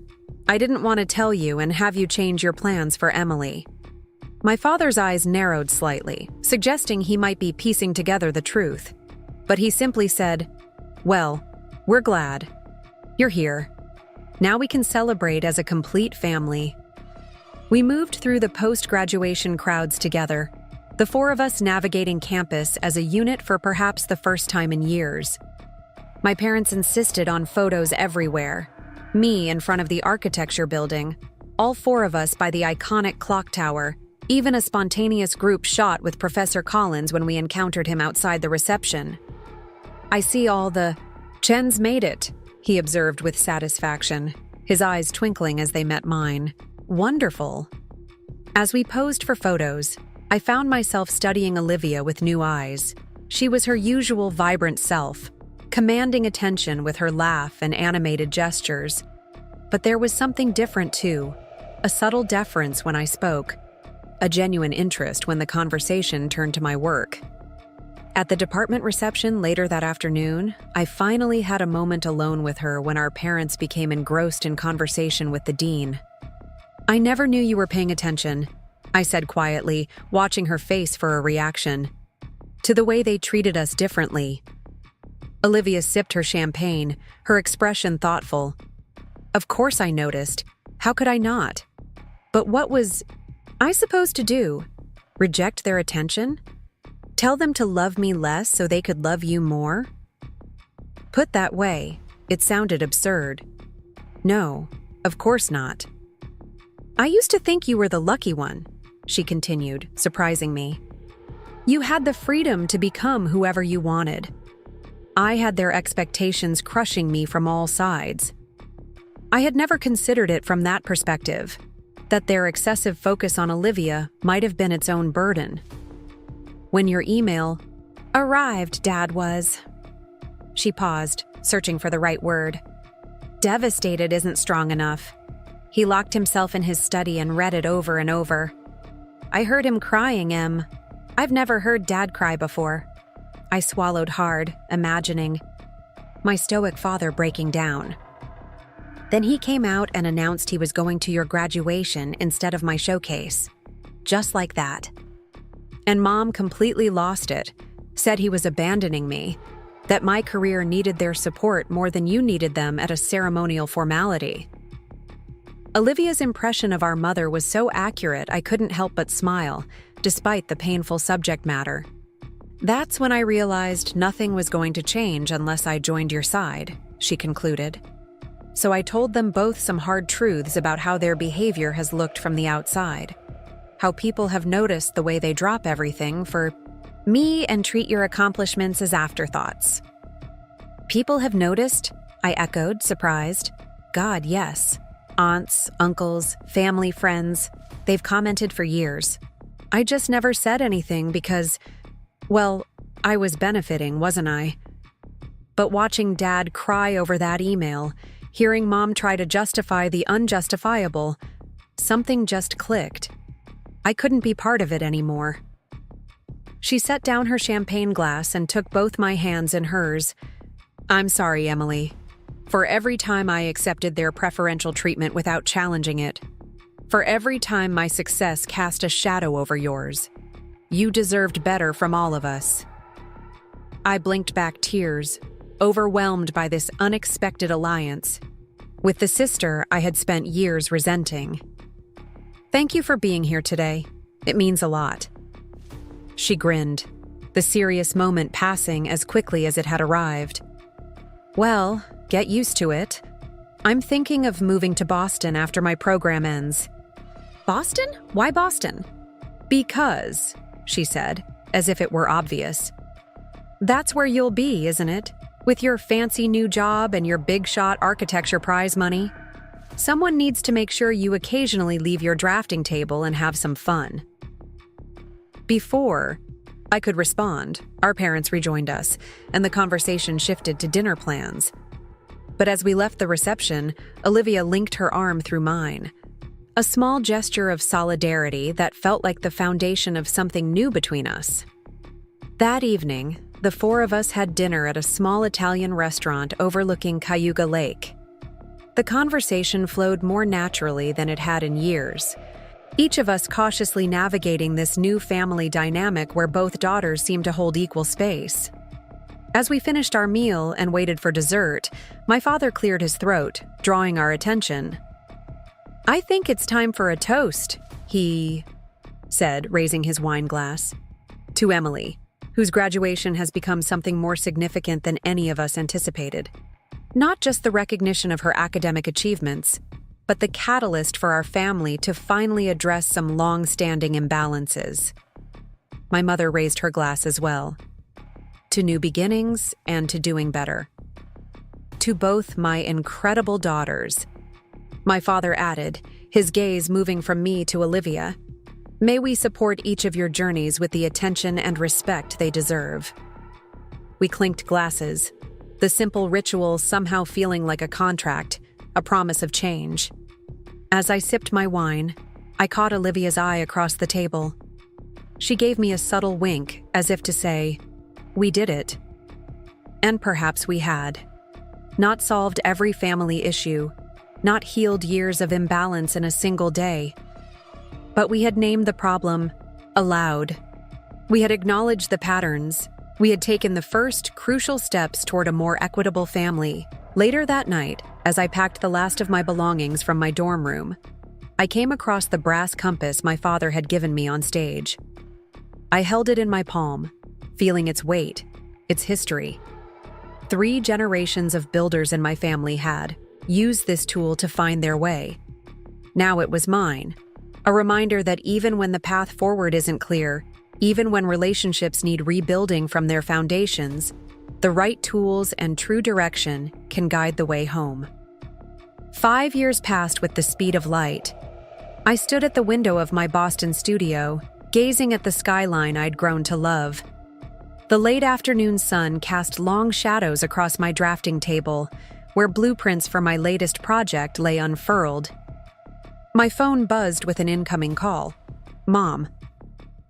[SPEAKER 1] I didn't want to tell you and have you change your plans for Emily. My father's eyes narrowed slightly, suggesting he might be piecing together the truth. But he simply said, Well, we're glad. You're here. Now we can celebrate as a complete family. We moved through the post-graduation crowds together, the four of us navigating campus as a unit for perhaps the first time in years. My parents insisted on photos everywhere. Me in front of the architecture building, all four of us by the iconic clock tower, even a spontaneous group shot with Professor Collins when we encountered him outside the reception. I see all the Chen's made it, he observed with satisfaction, his eyes twinkling as they met mine. Wonderful. As we posed for photos, I found myself studying Olivia with new eyes. She was her usual vibrant self, commanding attention with her laugh and animated gestures. But there was something different too, a subtle deference when I spoke, a genuine interest when the conversation turned to my work. At the department reception later that afternoon, I finally had a moment alone with her when our parents became engrossed in conversation with the dean. I never knew you were paying attention, I said quietly, watching her face for a reaction. To the way they treated us differently. Olivia sipped her champagne, her expression thoughtful. Of course I noticed. How could I not? But what was I supposed to do? Reject their attention? Tell them to love me less so they could love you more? Put that way, it sounded absurd. No, of course not. I used to think you were the lucky one, she continued, surprising me. You had the freedom to become whoever you wanted. I had their expectations crushing me from all sides. I had never considered it from that perspective, that their excessive focus on Olivia might have been its own burden. When your email arrived, Dad was... She paused, searching for the right word. Devastated isn't strong enough. He locked himself in his study and read it over and over. I heard him crying, Em. I've never heard Dad cry before. I swallowed hard, imagining my stoic father breaking down. Then he came out and announced he was going to your graduation instead of my showcase. Just like that. And Mom completely lost it, said he was abandoning me, that my career needed their support more than you needed them at a ceremonial formality. Olivia's impression of our mother was so accurate I couldn't help but smile, despite the painful subject matter. That's when I realized nothing was going to change unless I joined your side, she concluded. So I told them both some hard truths about how their behavior has looked from the outside. how people have noticed the way they drop everything for me and treat your accomplishments as afterthoughts. People have noticed? I echoed, surprised. God, yes. Aunts, uncles, family, friends. They've commented for years. I just never said anything because, well, I was benefiting, wasn't I? But watching Dad cry over that email, hearing Mom try to justify the unjustifiable, something just clicked. I couldn't be part of it anymore. She set down her champagne glass and took both my hands in hers. I'm sorry, Emily, for every time I accepted their preferential treatment without challenging it. For every time my success cast a shadow over yours. You deserved better from all of us. I blinked back tears, overwhelmed by this unexpected alliance, with the sister I had spent years resenting. Thank you for being here today. It means a lot. She grinned, the serious moment passing as quickly as it had arrived. Well, get used to it. I'm thinking of moving to Boston after my program ends. Boston? Why Boston? Because, she said, as if it were obvious. That's where you'll be, isn't it? With your fancy new job and your big-shot architecture prize money. Someone needs to make sure you occasionally leave your drafting table and have some fun. Before I could respond, our parents rejoined us, and the conversation shifted to dinner plans. But as we left the reception, Olivia linked her arm through mine. A small gesture of solidarity that felt like the foundation of something new between us. That evening, the four of us had dinner at a small Italian restaurant overlooking Cayuga Lake. The conversation flowed more naturally than it had in years, each of us cautiously navigating this new family dynamic where both daughters seemed to hold equal space. As we finished our meal and waited for dessert, my father cleared his throat, drawing our attention. I think it's time for a toast, he said, raising his wine glass. To Emily, whose graduation has become something more significant than any of us anticipated. Not just the recognition of her academic achievements, but the catalyst for our family to finally address some long-standing imbalances. My mother raised her glass as well. To new beginnings and to doing better. To both my incredible daughters. My father added, his gaze moving from me to Olivia. May we support each of your journeys with the attention and respect they deserve. We clinked glasses, the simple ritual somehow feeling like a contract, a promise of change. As I sipped my wine, I caught Olivia's eye across the table. She gave me a subtle wink, as if to say, we did it. And perhaps we had. Not solved every family issue, not healed years of imbalance in a single day. But we had named the problem aloud. We had acknowledged the patterns. We had taken the first crucial steps toward a more equitable family. Later that night, as I packed the last of my belongings from my dorm room, I came across the brass compass my father had given me on stage. I held it in my palm, feeling its weight, its history. 3 generations of builders in my family had used this tool to find their way. Now it was mine, a reminder that even when the path forward isn't clear, even when relationships need rebuilding from their foundations, the right tools and true direction can guide the way home. 5 years passed with the speed of light. I stood at the window of my Boston studio, gazing at the skyline I'd grown to love. The late afternoon sun cast long shadows across my drafting table, where blueprints for my latest project lay unfurled. My phone buzzed with an incoming call. Mom.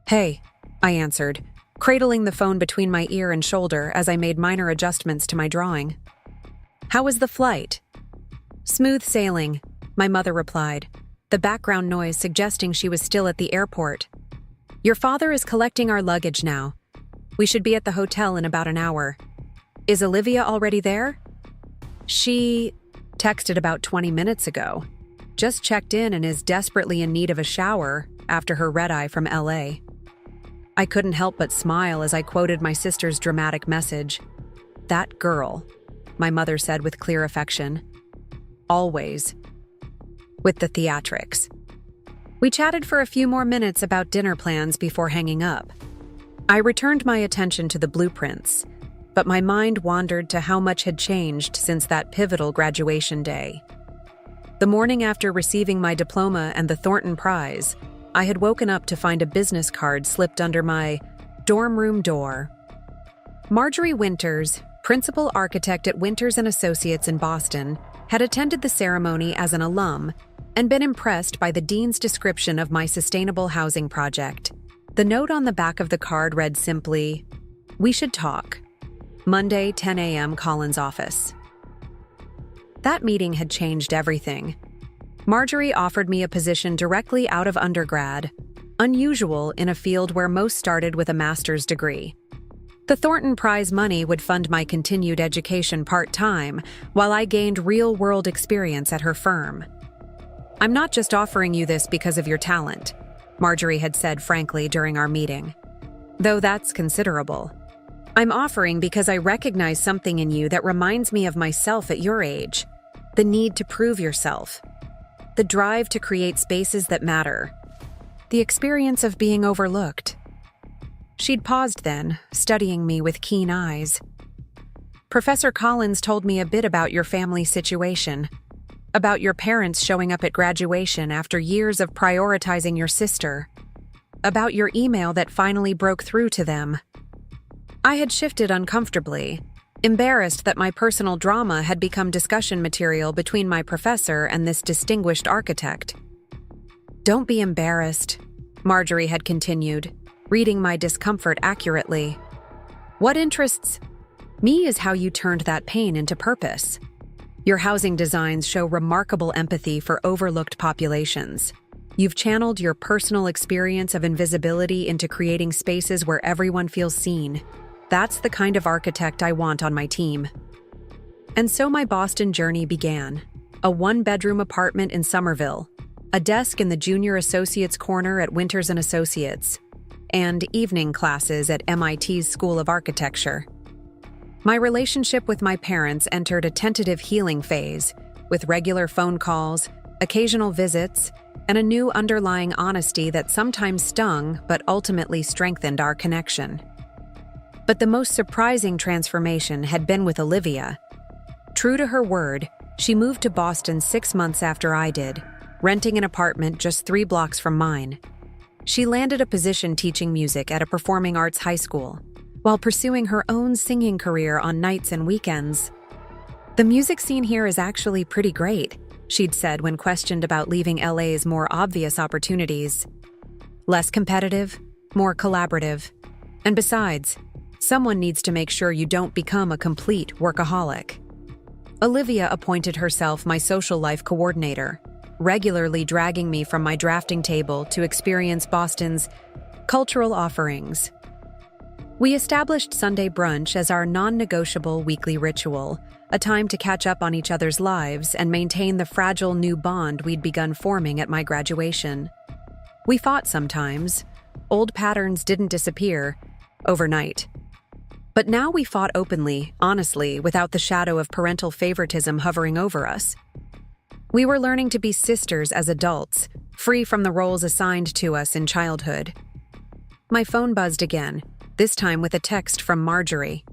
[SPEAKER 1] Hey, I answered, cradling the phone between my ear and shoulder as I made minor adjustments to my drawing. How was the flight? Smooth sailing, my mother replied, the background noise suggesting she was still at the airport. Your father is collecting our luggage now. We should be at the hotel in about an hour. Is Olivia already there? She texted about 20 minutes ago. Just checked in and is desperately in need of a shower after her red-eye from LA. I couldn't help but smile as I quoted my sister's dramatic message. That girl, my mother said with clear affection. Always. With the theatrics. We chatted for a few more minutes about dinner plans before hanging up. I returned my attention to the blueprints, but my mind wandered to how much had changed since that pivotal graduation day. The morning after receiving my diploma and the Thornton Prize, I had woken up to find a business card slipped under my dorm room door. Marjorie Winters, principal architect at Winters & Associates in Boston, had attended the ceremony as an alum and been impressed by the dean's description of my sustainable housing project. The note on the back of the card read simply, "We should talk. Monday, 10 a.m., Collins' office." That meeting had changed everything. Marjorie offered me a position directly out of undergrad, unusual in a field where most started with a master's degree. The Thornton Prize money would fund my continued education part-time, while I gained real-world experience at her firm. "I'm not just offering you this because of your talent," Marjorie had said frankly during our meeting. "Though that's considerable. I'm offering because I recognize something in you that reminds me of myself at your age. The need to prove yourself. The drive to create spaces that matter. The experience of being overlooked." She'd paused then, studying me with keen eyes. "Professor Collins told me a bit about your family situation, about your parents showing up at graduation after years of prioritizing your sister, about your email that finally broke through to them." I had shifted uncomfortably, embarrassed that my personal drama had become discussion material between my professor and this distinguished architect. "Don't be embarrassed," Marjorie had continued, reading my discomfort accurately. "What interests me is how you turned that pain into purpose. Your housing designs show remarkable empathy for overlooked populations. You've channeled your personal experience of invisibility into creating spaces where everyone feels seen. That's the kind of architect I want on my team." And so my Boston journey began. A one-bedroom apartment in Somerville, a desk in the junior associates corner at Winters & Associates, and evening classes at MIT's School of Architecture. My relationship with my parents entered a tentative healing phase, with regular phone calls, occasional visits, and a new underlying honesty that sometimes stung but ultimately strengthened our connection. But the most surprising transformation had been with Olivia. True to her word, she moved to Boston 6 months after I did, renting an apartment just 3 blocks from mine. She landed a position teaching music at a performing arts high school, while pursuing her own singing career on nights and weekends. "The music scene here is actually pretty great," she'd said when questioned about leaving LA's more obvious opportunities. "Less competitive, more collaborative. And besides, someone needs to make sure you don't become a complete workaholic." Olivia appointed herself my social life coordinator, regularly dragging me from my drafting table to experience Boston's cultural offerings. We established Sunday brunch as our non-negotiable weekly ritual, a time to catch up on each other's lives and maintain the fragile new bond we'd begun forming at my graduation. We fought sometimes. Old patterns didn't disappear overnight. But now we fought openly, honestly, without the shadow of parental favoritism hovering over us. We were learning to be sisters as adults, free from the roles assigned to us in childhood. My phone buzzed again, this time with a text from Marjorie.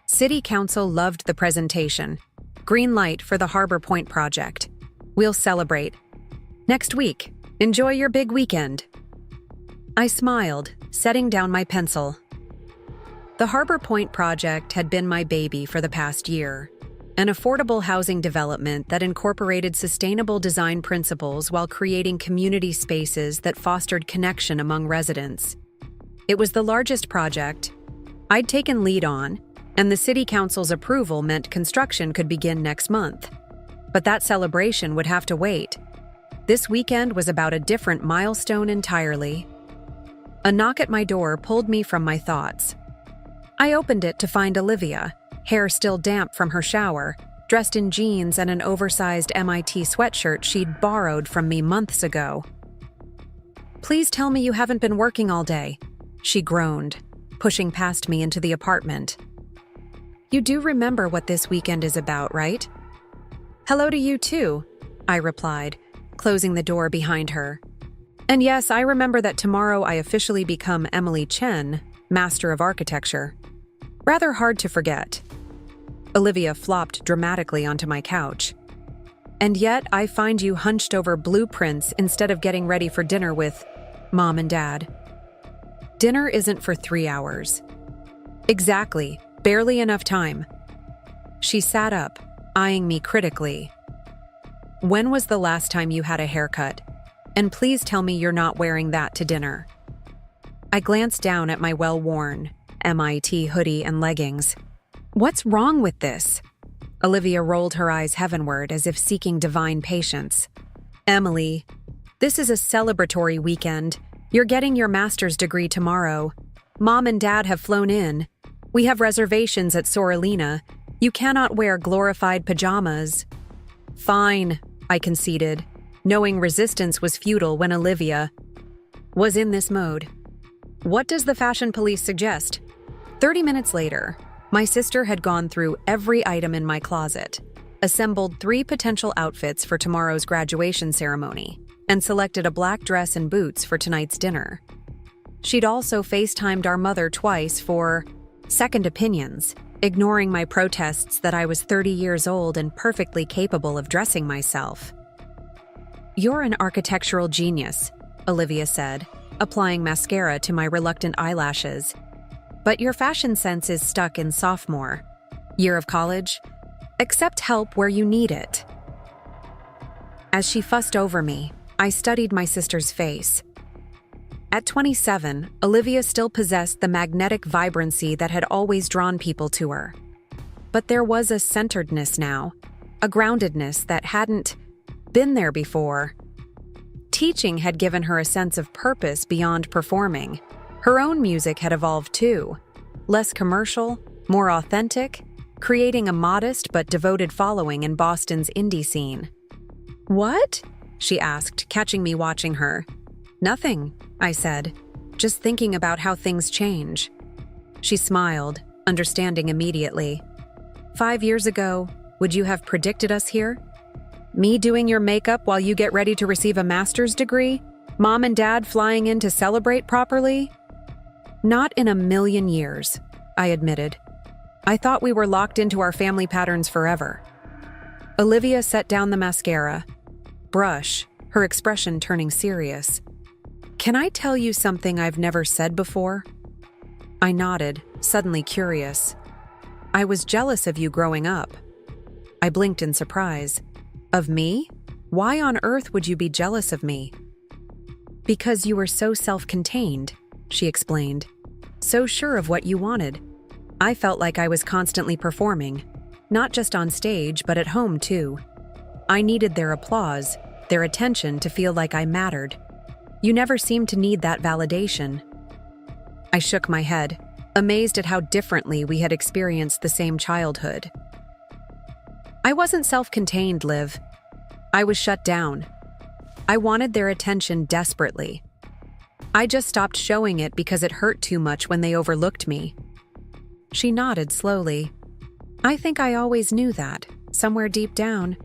[SPEAKER 1] "City Council loved the presentation. Green light for the Harbor Point project. We'll celebrate next week. Enjoy your big weekend." I smiled, setting down my pencil. The Harbor Point project had been my baby for the past year. An affordable housing development that incorporated sustainable design principles while creating community spaces that fostered connection among residents. It was the largest project I'd taken lead on, and the City Council's approval meant construction could begin next month. But that celebration would have to wait. This weekend was about a different milestone entirely. A knock at my door pulled me from my thoughts. I opened it to find Olivia, hair still damp from her shower, dressed in jeans and an oversized MIT sweatshirt she'd borrowed from me months ago. "Please tell me you haven't been working all day," she groaned, pushing past me into the apartment. "You do remember what this weekend is about, right?" "Hello to you too," I replied, closing the door behind her. And yes, I remember that tomorrow I officially become Emily Chen, Master of Architecture. Rather hard to forget. Olivia flopped dramatically onto my couch. And yet, I find you hunched over blueprints instead of getting ready for dinner with Mom and Dad. Dinner isn't for 3 hours. Exactly, barely enough time. She sat up, eyeing me critically. When was the last time you had a haircut? And please tell me you're not wearing that to dinner. I glanced down at my well-worn MIT hoodie and leggings. What's wrong with this? Olivia rolled her eyes heavenward as if seeking divine patience. Emily, this is a celebratory weekend. You're getting your master's degree tomorrow. Mom and Dad have flown in. We have reservations at Soralina. You cannot wear glorified pajamas. Fine, I conceded, knowing resistance was futile when Olivia was in this mode. What does the fashion police suggest? 30 minutes later, my sister had gone through every item in my closet, assembled 3 potential outfits for tomorrow's graduation ceremony, and selected a black dress and boots for tonight's dinner. She'd also FaceTimed our mother twice for second opinions, ignoring my protests that I was 30 years old and perfectly capable of dressing myself. You're an architectural genius, Olivia said, applying mascara to my reluctant eyelashes. But your fashion sense is stuck in sophomore year of college. Accept help where you need it. As she fussed over me, I studied my sister's face. At 27, Olivia still possessed the magnetic vibrancy that had always drawn people to her. But there was a centeredness now, a groundedness that hadn't been there before. Teaching had given her a sense of purpose beyond performing. Her own music had evolved too, less commercial, more authentic, creating a modest but devoted following in Boston's indie scene. What? She asked, catching me watching her. Nothing, I said, just thinking about how things change. She smiled, understanding immediately. 5 years ago, would you have predicted us here? Me doing your makeup while you get ready to receive a master's degree? Mom and Dad flying in to celebrate properly? Not in a million years, I admitted. I thought we were locked into our family patterns forever. Olivia set down the mascara. Brush, her expression turning serious. Can I tell you something I've never said before? I nodded, suddenly curious. I was jealous of you growing up. I blinked in surprise. Of me? Why on earth would you be jealous of me? Because you were so self-contained, she explained. So sure of what you wanted. I felt like I was constantly performing, not just on stage, but at home too. I needed their applause, their attention to feel like I mattered. You never seemed to need that validation. I shook my head, amazed at how differently we had experienced the same childhood. I wasn't self-contained, Liv. I was shut down. I wanted their attention desperately. I just stopped showing it because it hurt too much when they overlooked me. She nodded slowly. I think I always knew that, somewhere deep down,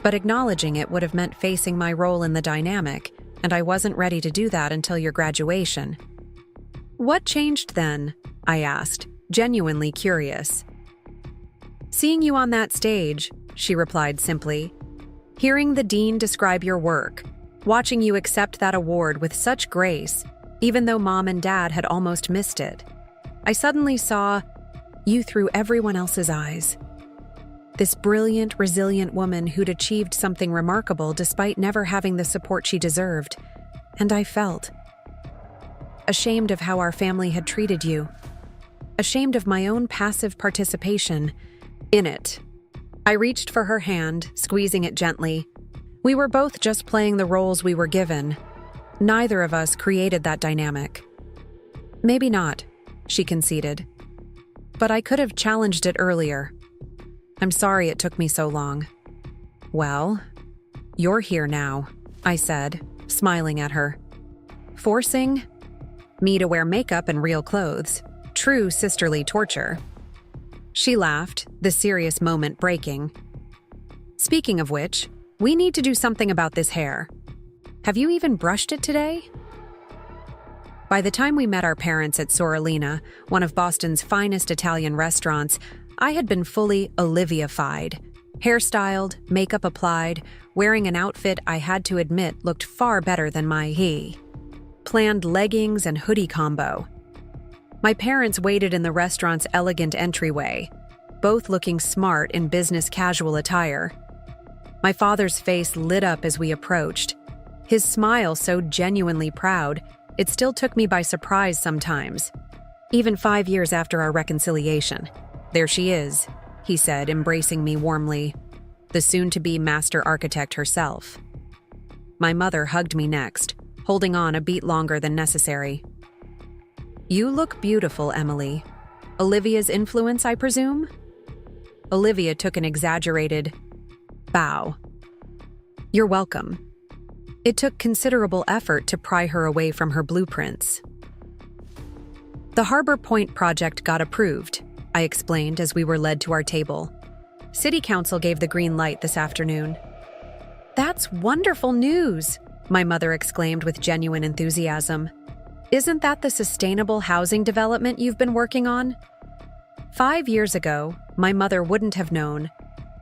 [SPEAKER 1] but acknowledging it would have meant facing my role in the dynamic, and I wasn't ready to do that until your graduation. What changed then? I asked, genuinely curious. Seeing you on that stage, she replied simply. Hearing the dean describe your work, watching you accept that award with such grace, even though Mom and Dad had almost missed it. I suddenly saw you through everyone else's eyes. This brilliant, resilient woman who'd achieved something remarkable despite never having the support she deserved. And I felt ashamed of how our family had treated you. Ashamed of my own passive participation in it. I reached for her hand, squeezing it gently. We were both just playing the roles we were given. Neither of us created that dynamic. Maybe not, she conceded. But I could have challenged it earlier. I'm sorry it took me so long. Well, you're here now, I said, smiling at her. Forcing me to wear makeup and real clothes. True sisterly torture. She laughed, the serious moment breaking. Speaking of which, we need to do something about this hair. Have you even brushed it today? By the time we met our parents at Sorellina, one of Boston's finest Italian restaurants, I had been fully Olivia-fied. Hairstyled, makeup applied, wearing an outfit I had to admit looked far better than my planned leggings and hoodie combo. My parents waited in the restaurant's elegant entryway, both looking smart in business casual attire. My father's face lit up as we approached, his smile so genuinely proud, it still took me by surprise sometimes. Even 5 years after our reconciliation. "There she is," he said, embracing me warmly. The soon-to-be master architect herself. My mother hugged me next, holding on a beat longer than necessary. "You look beautiful, Emily. Olivia's influence, I presume?" Olivia took an exaggerated bow. "You're welcome." It took considerable effort to pry her away from her blueprints. "The Harbor Point project got approved," I explained as we were led to our table. "City Council gave the green light this afternoon." "That's wonderful news," my mother exclaimed with genuine enthusiasm. "Isn't that the sustainable housing development you've been working on?" 5 years ago, my mother wouldn't have known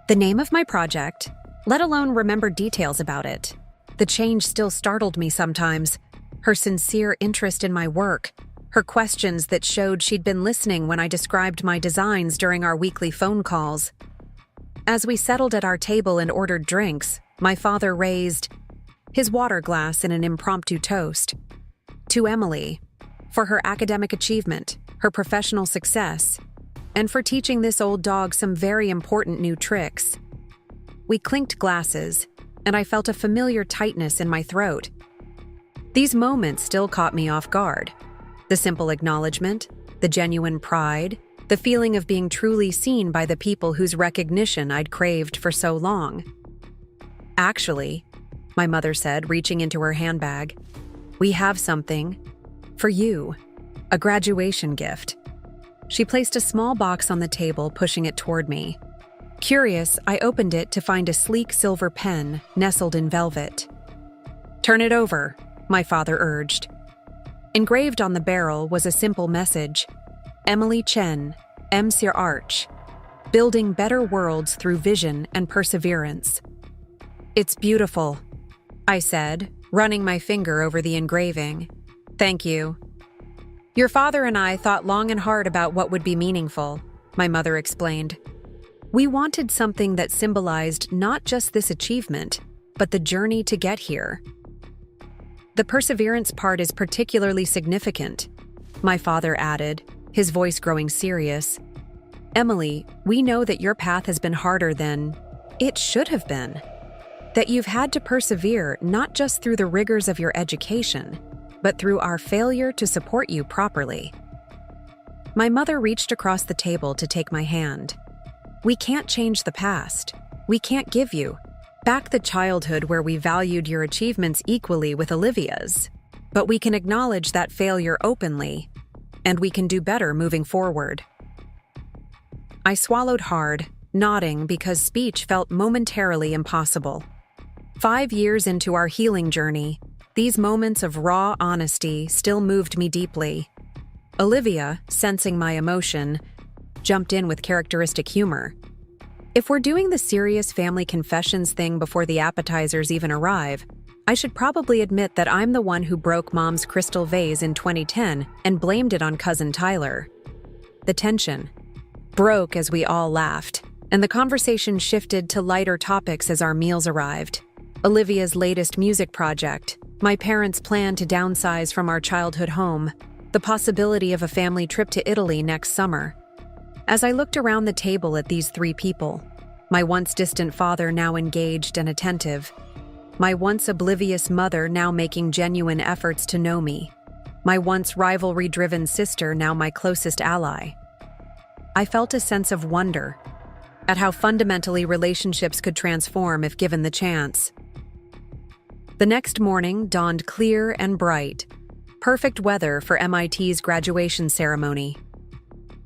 [SPEAKER 1] the name of my project, let alone remember details about it. The change still startled me sometimes. Her sincere interest in my work, her questions that showed she'd been listening when I described my designs during our weekly phone calls. As we settled at our table and ordered drinks, my father raised his water glass in an impromptu toast. To Emily, for her academic achievement, her professional success, and for teaching this old dog some very important new tricks. We clinked glasses, and I felt a familiar tightness in my throat. These moments still caught me off guard. The simple acknowledgement, the genuine pride, the feeling of being truly seen by the people whose recognition I'd craved for so long. "Actually," my mother said, reaching into her handbag, "we have something for you, a graduation gift." She placed a small box on the table, pushing it toward me. Curious, I opened it to find a sleek silver pen nestled in velvet. "Turn it over," my father urged. Engraved on the barrel was a simple message: Emily Chen, M.Sir Arch, building better worlds through vision and perseverance. "It's beautiful," I said, running my finger over the engraving. "Thank you." "Your father and I thought long and hard about what would be meaningful," my mother explained. "We wanted something that symbolized not just this achievement, but the journey to get here. The perseverance part is particularly significant," my father added, his voice growing serious. "Emily, we know that your path has been harder than it should have been. That you've had to persevere not just through the rigors of your education, but through our failure to support you properly." My mother reached across the table to take my hand. "We can't change the past. We can't give you back the childhood where we valued your achievements equally with Olivia's. But we can acknowledge that failure openly, and we can do better moving forward." I swallowed hard, nodding because speech felt momentarily impossible. 5 years into our healing journey, these moments of raw honesty still moved me deeply. Olivia, sensing my emotion, jumped in with characteristic humor. "If we're doing the serious family confessions thing before the appetizers even arrive, I should probably admit that I'm the one who broke Mom's crystal vase in 2010 and blamed it on cousin Tyler." The tension broke as we all laughed, and the conversation shifted to lighter topics as our meals arrived. Olivia's latest music project, my parents' plan to downsize from our childhood home, the possibility of a family trip to Italy next summer. As I looked around the table at these 3 people, my once distant father now engaged and attentive, my once oblivious mother now making genuine efforts to know me, my once rivalry-driven sister now my closest ally, I felt a sense of wonder at how fundamentally relationships could transform if given the chance. The next morning dawned clear and bright, perfect weather for MIT's graduation ceremony.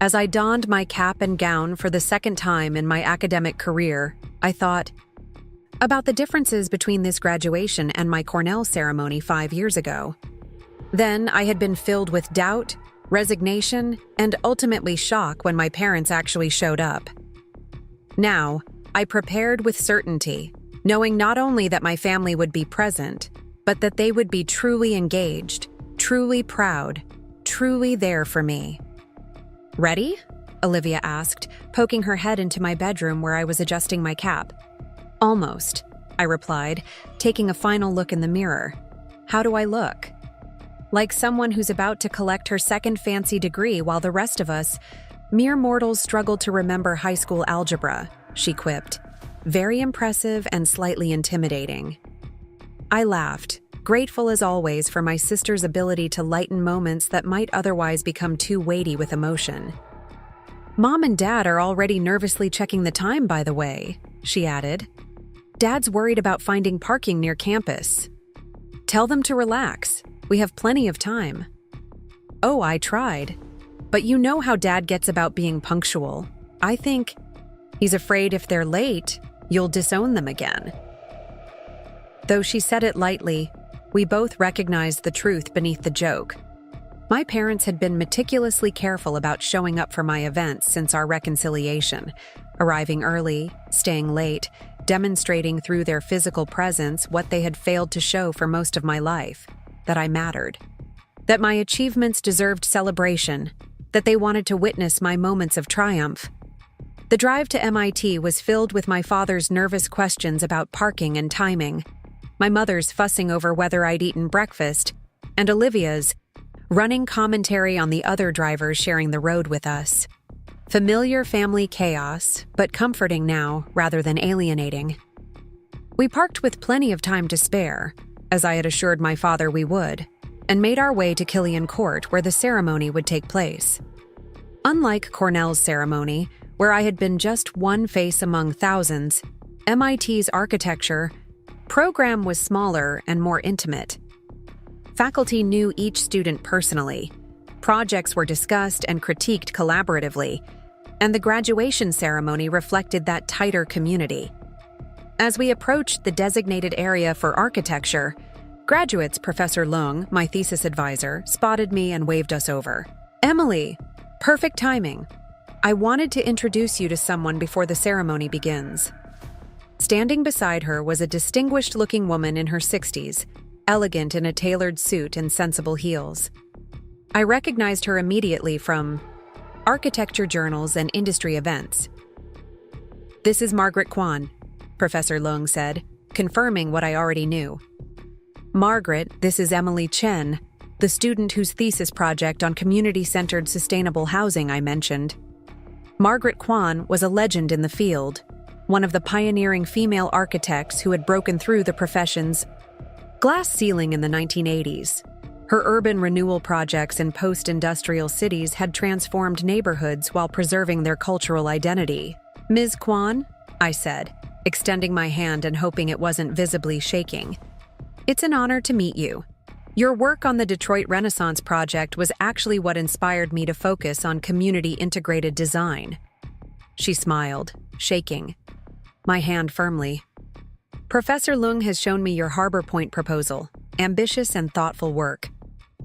[SPEAKER 1] As I donned my cap and gown for the second time in my academic career, I thought, about the differences between this graduation and my Cornell ceremony 5 years ago. Then I had been filled with doubt, resignation, and ultimately shock when my parents actually showed up. Now, I prepared with certainty, knowing not only that my family would be present, but that they would be truly engaged, truly proud, truly there for me. "Ready?" Olivia asked, poking her head into my bedroom where I was adjusting my cap. "Almost," I replied, taking a final look in the mirror. "How do I look?" "Like someone who's about to collect her second fancy degree while the rest of us, mere mortals, struggle to remember high school algebra," she quipped. Very impressive and slightly intimidating. I laughed, grateful as always for my sister's ability to lighten moments that might otherwise become too weighty with emotion. "Mom and Dad are already nervously checking the time, by the way," she added. "Dad's worried about finding parking near campus. Tell them to relax. We have plenty of time." "Oh, I tried. But you know how Dad gets about being punctual. I think he's afraid if they're late, you'll disown them again." Though she said it lightly, we both recognized the truth beneath the joke. My parents had been meticulously careful about showing up for my events since our reconciliation, arriving early, staying late, demonstrating through their physical presence what they had failed to show for most of my life, that I mattered, that my achievements deserved celebration, that they wanted to witness my moments of triumph. The drive to MIT was filled with my father's nervous questions about parking and timing, my mother's fussing over whether I'd eaten breakfast, and Olivia's running commentary on the other drivers sharing the road with us. Familiar family chaos, but comforting now rather than alienating. We parked with plenty of time to spare, as I had assured my father we would, and made our way to Killian Court where the ceremony would take place. Unlike Cornell's ceremony, where I had been just one face among thousands, MIT's architecture program was smaller and more intimate. Faculty knew each student personally, projects were discussed and critiqued collaboratively, and the graduation ceremony reflected that tighter community. As we approached the designated area for architecture, graduates Professor Leung, my thesis advisor, spotted me and waved us over. "Emily, perfect timing. I wanted to introduce you to someone before the ceremony begins." Standing beside her was a distinguished-looking woman in her 60s, elegant in a tailored suit and sensible heels. I recognized her immediately from architecture journals and industry events. "This is Margaret Kwan," Professor Leung said, confirming what I already knew. "Margaret, this is Emily Chen, the student whose thesis project on community-centered sustainable housing I mentioned." Margaret Kwan was a legend in the field, one of the pioneering female architects who had broken through the profession's glass ceiling in the 1980s. Her urban renewal projects in post-industrial cities had transformed neighborhoods while preserving their cultural identity. "Ms. Kwan," I said, extending my hand and hoping it wasn't visibly shaking. "It's an honor to meet you. Your work on the Detroit Renaissance project was actually what inspired me to focus on community-integrated design." She smiled, shaking my hand firmly. "Professor Leung has shown me your Harbor Point proposal, ambitious and thoughtful work.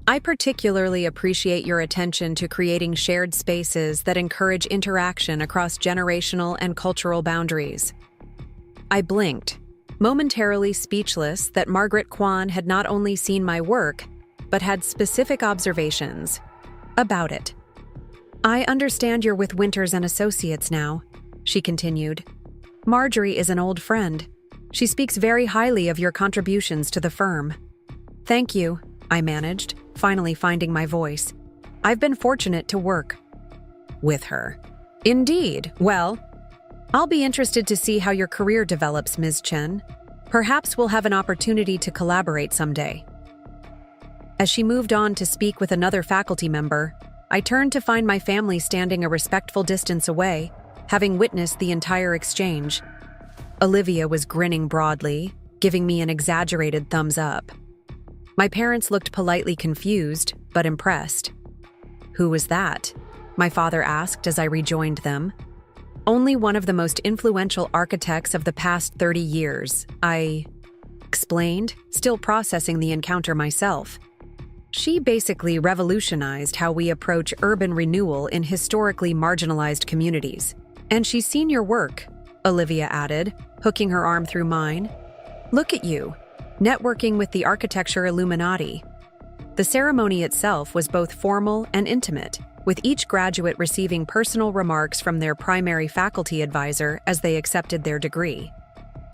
[SPEAKER 1] I particularly appreciate your attention to creating shared spaces that encourage interaction across generational and cultural boundaries." I blinked, momentarily speechless that Margaret Kwan had not only seen my work, but had specific observations about it. "I understand you're with Winters and Associates now," she continued. "Marjorie is an old friend. She speaks very highly of your contributions to the firm." "Thank you," I managed, finally finding my voice. "I've been fortunate to work with her." "Indeed. Well, I'll be interested to see how your career develops, Ms. Chen. Perhaps we'll have an opportunity to collaborate someday." As she moved on to speak with another faculty member, I turned to find my family standing a respectful distance away, having witnessed the entire exchange. Olivia was grinning broadly, giving me an exaggerated thumbs up. My parents looked politely confused, but impressed. "Who was that?" my father asked as I rejoined them. Only one of the most influential architects of the past 30 years, I explained, still processing the encounter myself. She basically revolutionized how we approach urban renewal in historically marginalized communities. And she's seen your work, Olivia added, hooking her arm through mine. Look at you, networking with the architecture Illuminati. The ceremony itself was both formal and intimate, with each graduate receiving personal remarks from their primary faculty advisor as they accepted their degree.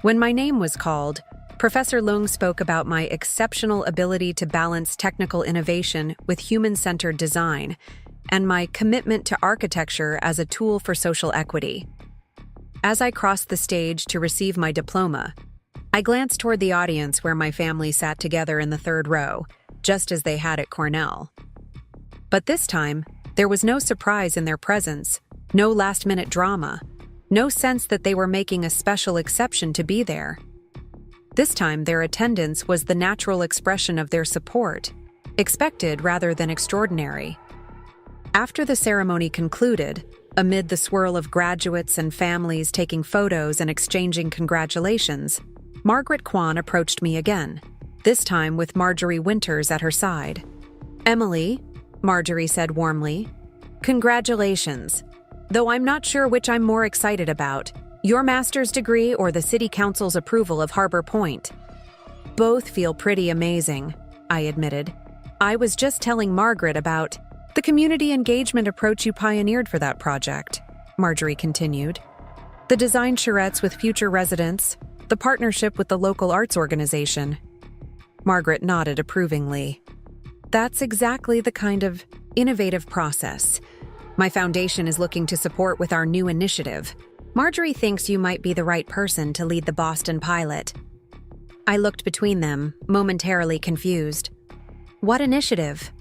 [SPEAKER 1] When my name was called, Professor Leung spoke about my exceptional ability to balance technical innovation with human-centered design and my commitment to architecture as a tool for social equity. As I crossed the stage to receive my diploma, I glanced toward the audience where my family sat together in the third row, just as they had at Cornell. But this time, there was no surprise in their presence, no last-minute drama, no sense that they were making a special exception to be there. This time, their attendance was the natural expression of their support, expected rather than extraordinary. After the ceremony concluded, amid the swirl of graduates and families taking photos and exchanging congratulations, Margaret Kwan approached me again, this time with Marjorie Winters at her side. "Emily," Marjorie said warmly, "congratulations. Though I'm not sure which I'm more excited about, your master's degree or the City Council's approval of Harbor Point." "Both feel pretty amazing," I admitted. "I was just telling Margaret about the community engagement approach you pioneered for that project," Marjorie continued. "The design charrettes with future residents, the partnership with the local arts organization." Margaret nodded approvingly. "That's exactly the kind of innovative process my foundation is looking to support with our new initiative. Marjorie thinks you might be the right person to lead the Boston pilot." I looked between them, momentarily confused. "What initiative?"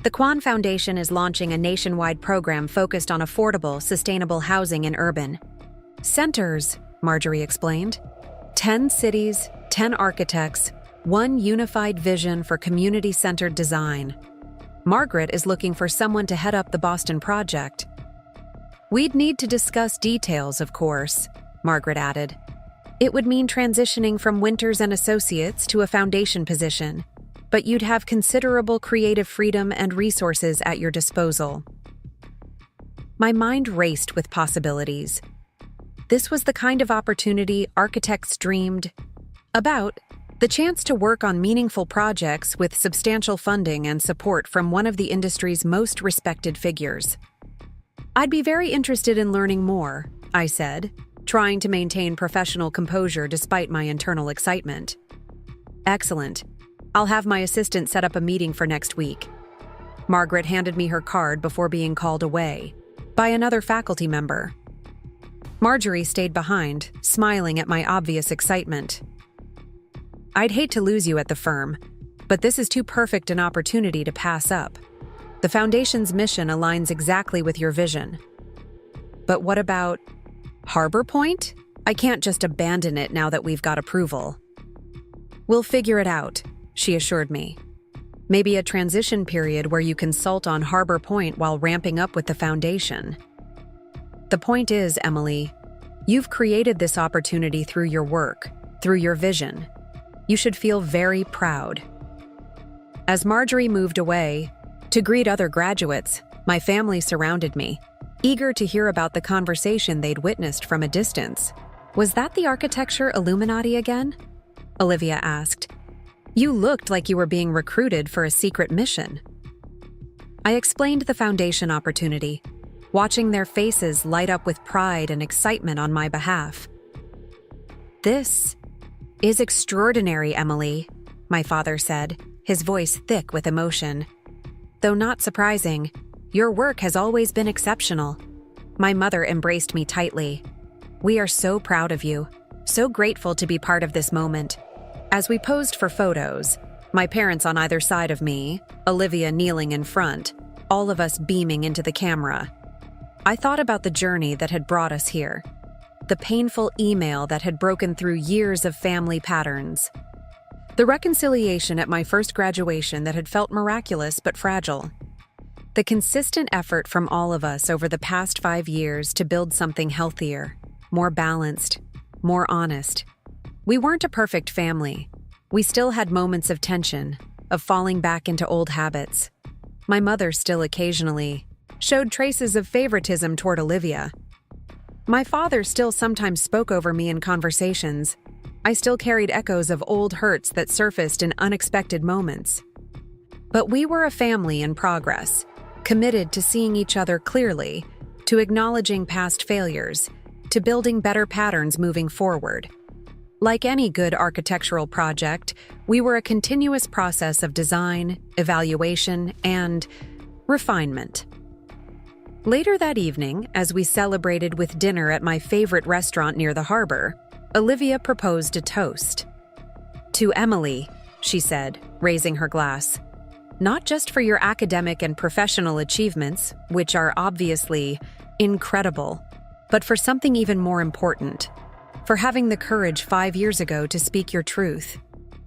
[SPEAKER 1] "The Kwan Foundation is launching a nationwide program focused on affordable, sustainable housing in urban centers," Marjorie explained. 10 cities, 10 architects, one unified vision for community-centered design. Margaret is looking for someone to head up the Boston project. "We'd need to discuss details, of course," Margaret added. "It would mean transitioning from Winters and Associates to a foundation position, but you'd have considerable creative freedom and resources at your disposal." My mind raced with possibilities. This was the kind of opportunity architects dreamed about, the chance to work on meaningful projects with substantial funding and support from one of the industry's most respected figures. "I'd be very interested in learning more," I said, trying to maintain professional composure despite my internal excitement. "Excellent. I'll have my assistant set up a meeting for next week." Margaret handed me her card before being called away by another faculty member. Marjorie stayed behind, smiling at my obvious excitement. "I'd hate to lose you at the firm, but this is too perfect an opportunity to pass up. The Foundation's mission aligns exactly with your vision." "But what about Harbor Point? I can't just abandon it now that we've got approval." "We'll figure it out," she assured me. "Maybe a transition period where you consult on Harbor Point while ramping up with the Foundation." "The point is, Emily, you've created this opportunity through your work, through your vision. You should feel very proud." As Marjorie moved away to greet other graduates, my family surrounded me, eager to hear about the conversation they'd witnessed from a distance. "Was that the architecture Illuminati again?" Olivia asked. "You looked like you were being recruited for a secret mission." I explained the Foundation opportunity, watching their faces light up with pride and excitement on my behalf. "This is extraordinary, Emily," my father said, his voice thick with emotion. "Though not surprising, your work has always been exceptional." My mother embraced me tightly. "We are so proud of you, so grateful to be part of this moment." As we posed for photos, my parents on either side of me, Olivia kneeling in front, all of us beaming into the camera, I thought about the journey that had brought us here, the painful email that had broken through years of family patterns, the reconciliation at my first graduation that had felt miraculous but fragile. The consistent effort from all of us over the past 5 years to build something healthier, more balanced, more honest. We weren't a perfect family. We still had moments of tension, of falling back into old habits. My mother still occasionally showed traces of favoritism toward Olivia. My father still sometimes spoke over me in conversations. I still carried echoes of old hurts that surfaced in unexpected moments. But we were a family in progress, committed to seeing each other clearly, to acknowledging past failures, to building better patterns moving forward. Like any good architectural project, we were a continuous process of design, evaluation, and refinement. Later that evening, as we celebrated with dinner at my favorite restaurant near the harbor, Olivia proposed a toast. "To Emily," she said, raising her glass. "Not just for your academic and professional achievements, which are obviously incredible, but for something even more important. For having the courage 5 years ago to speak your truth,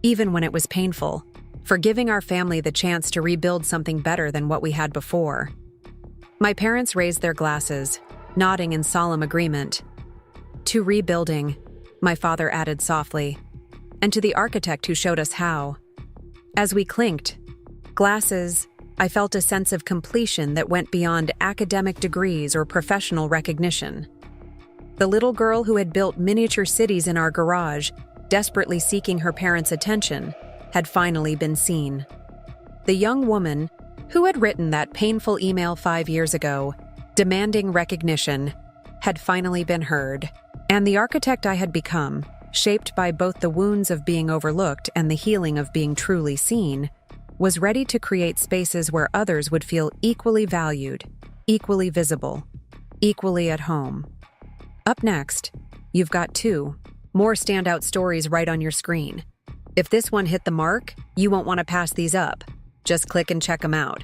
[SPEAKER 1] even when it was painful. For giving our family the chance to rebuild something better than what we had before." My parents raised their glasses, nodding in solemn agreement. "To rebuilding," my father added softly, "and to the architect who showed us how." As we clinked glasses, I felt a sense of completion that went beyond academic degrees or professional recognition. The little girl who had built miniature cities in our garage, desperately seeking her parents' attention, had finally been seen. The young woman who had written that painful email 5 years ago, demanding recognition, had finally been heard. And the architect I had become, shaped by both the wounds of being overlooked and the healing of being truly seen, was ready to create spaces where others would feel equally valued, equally visible, equally at home. Up next, you've got 2 more standout stories right on your screen. If this one hit the mark, you won't want to pass these up. Just click and check them out.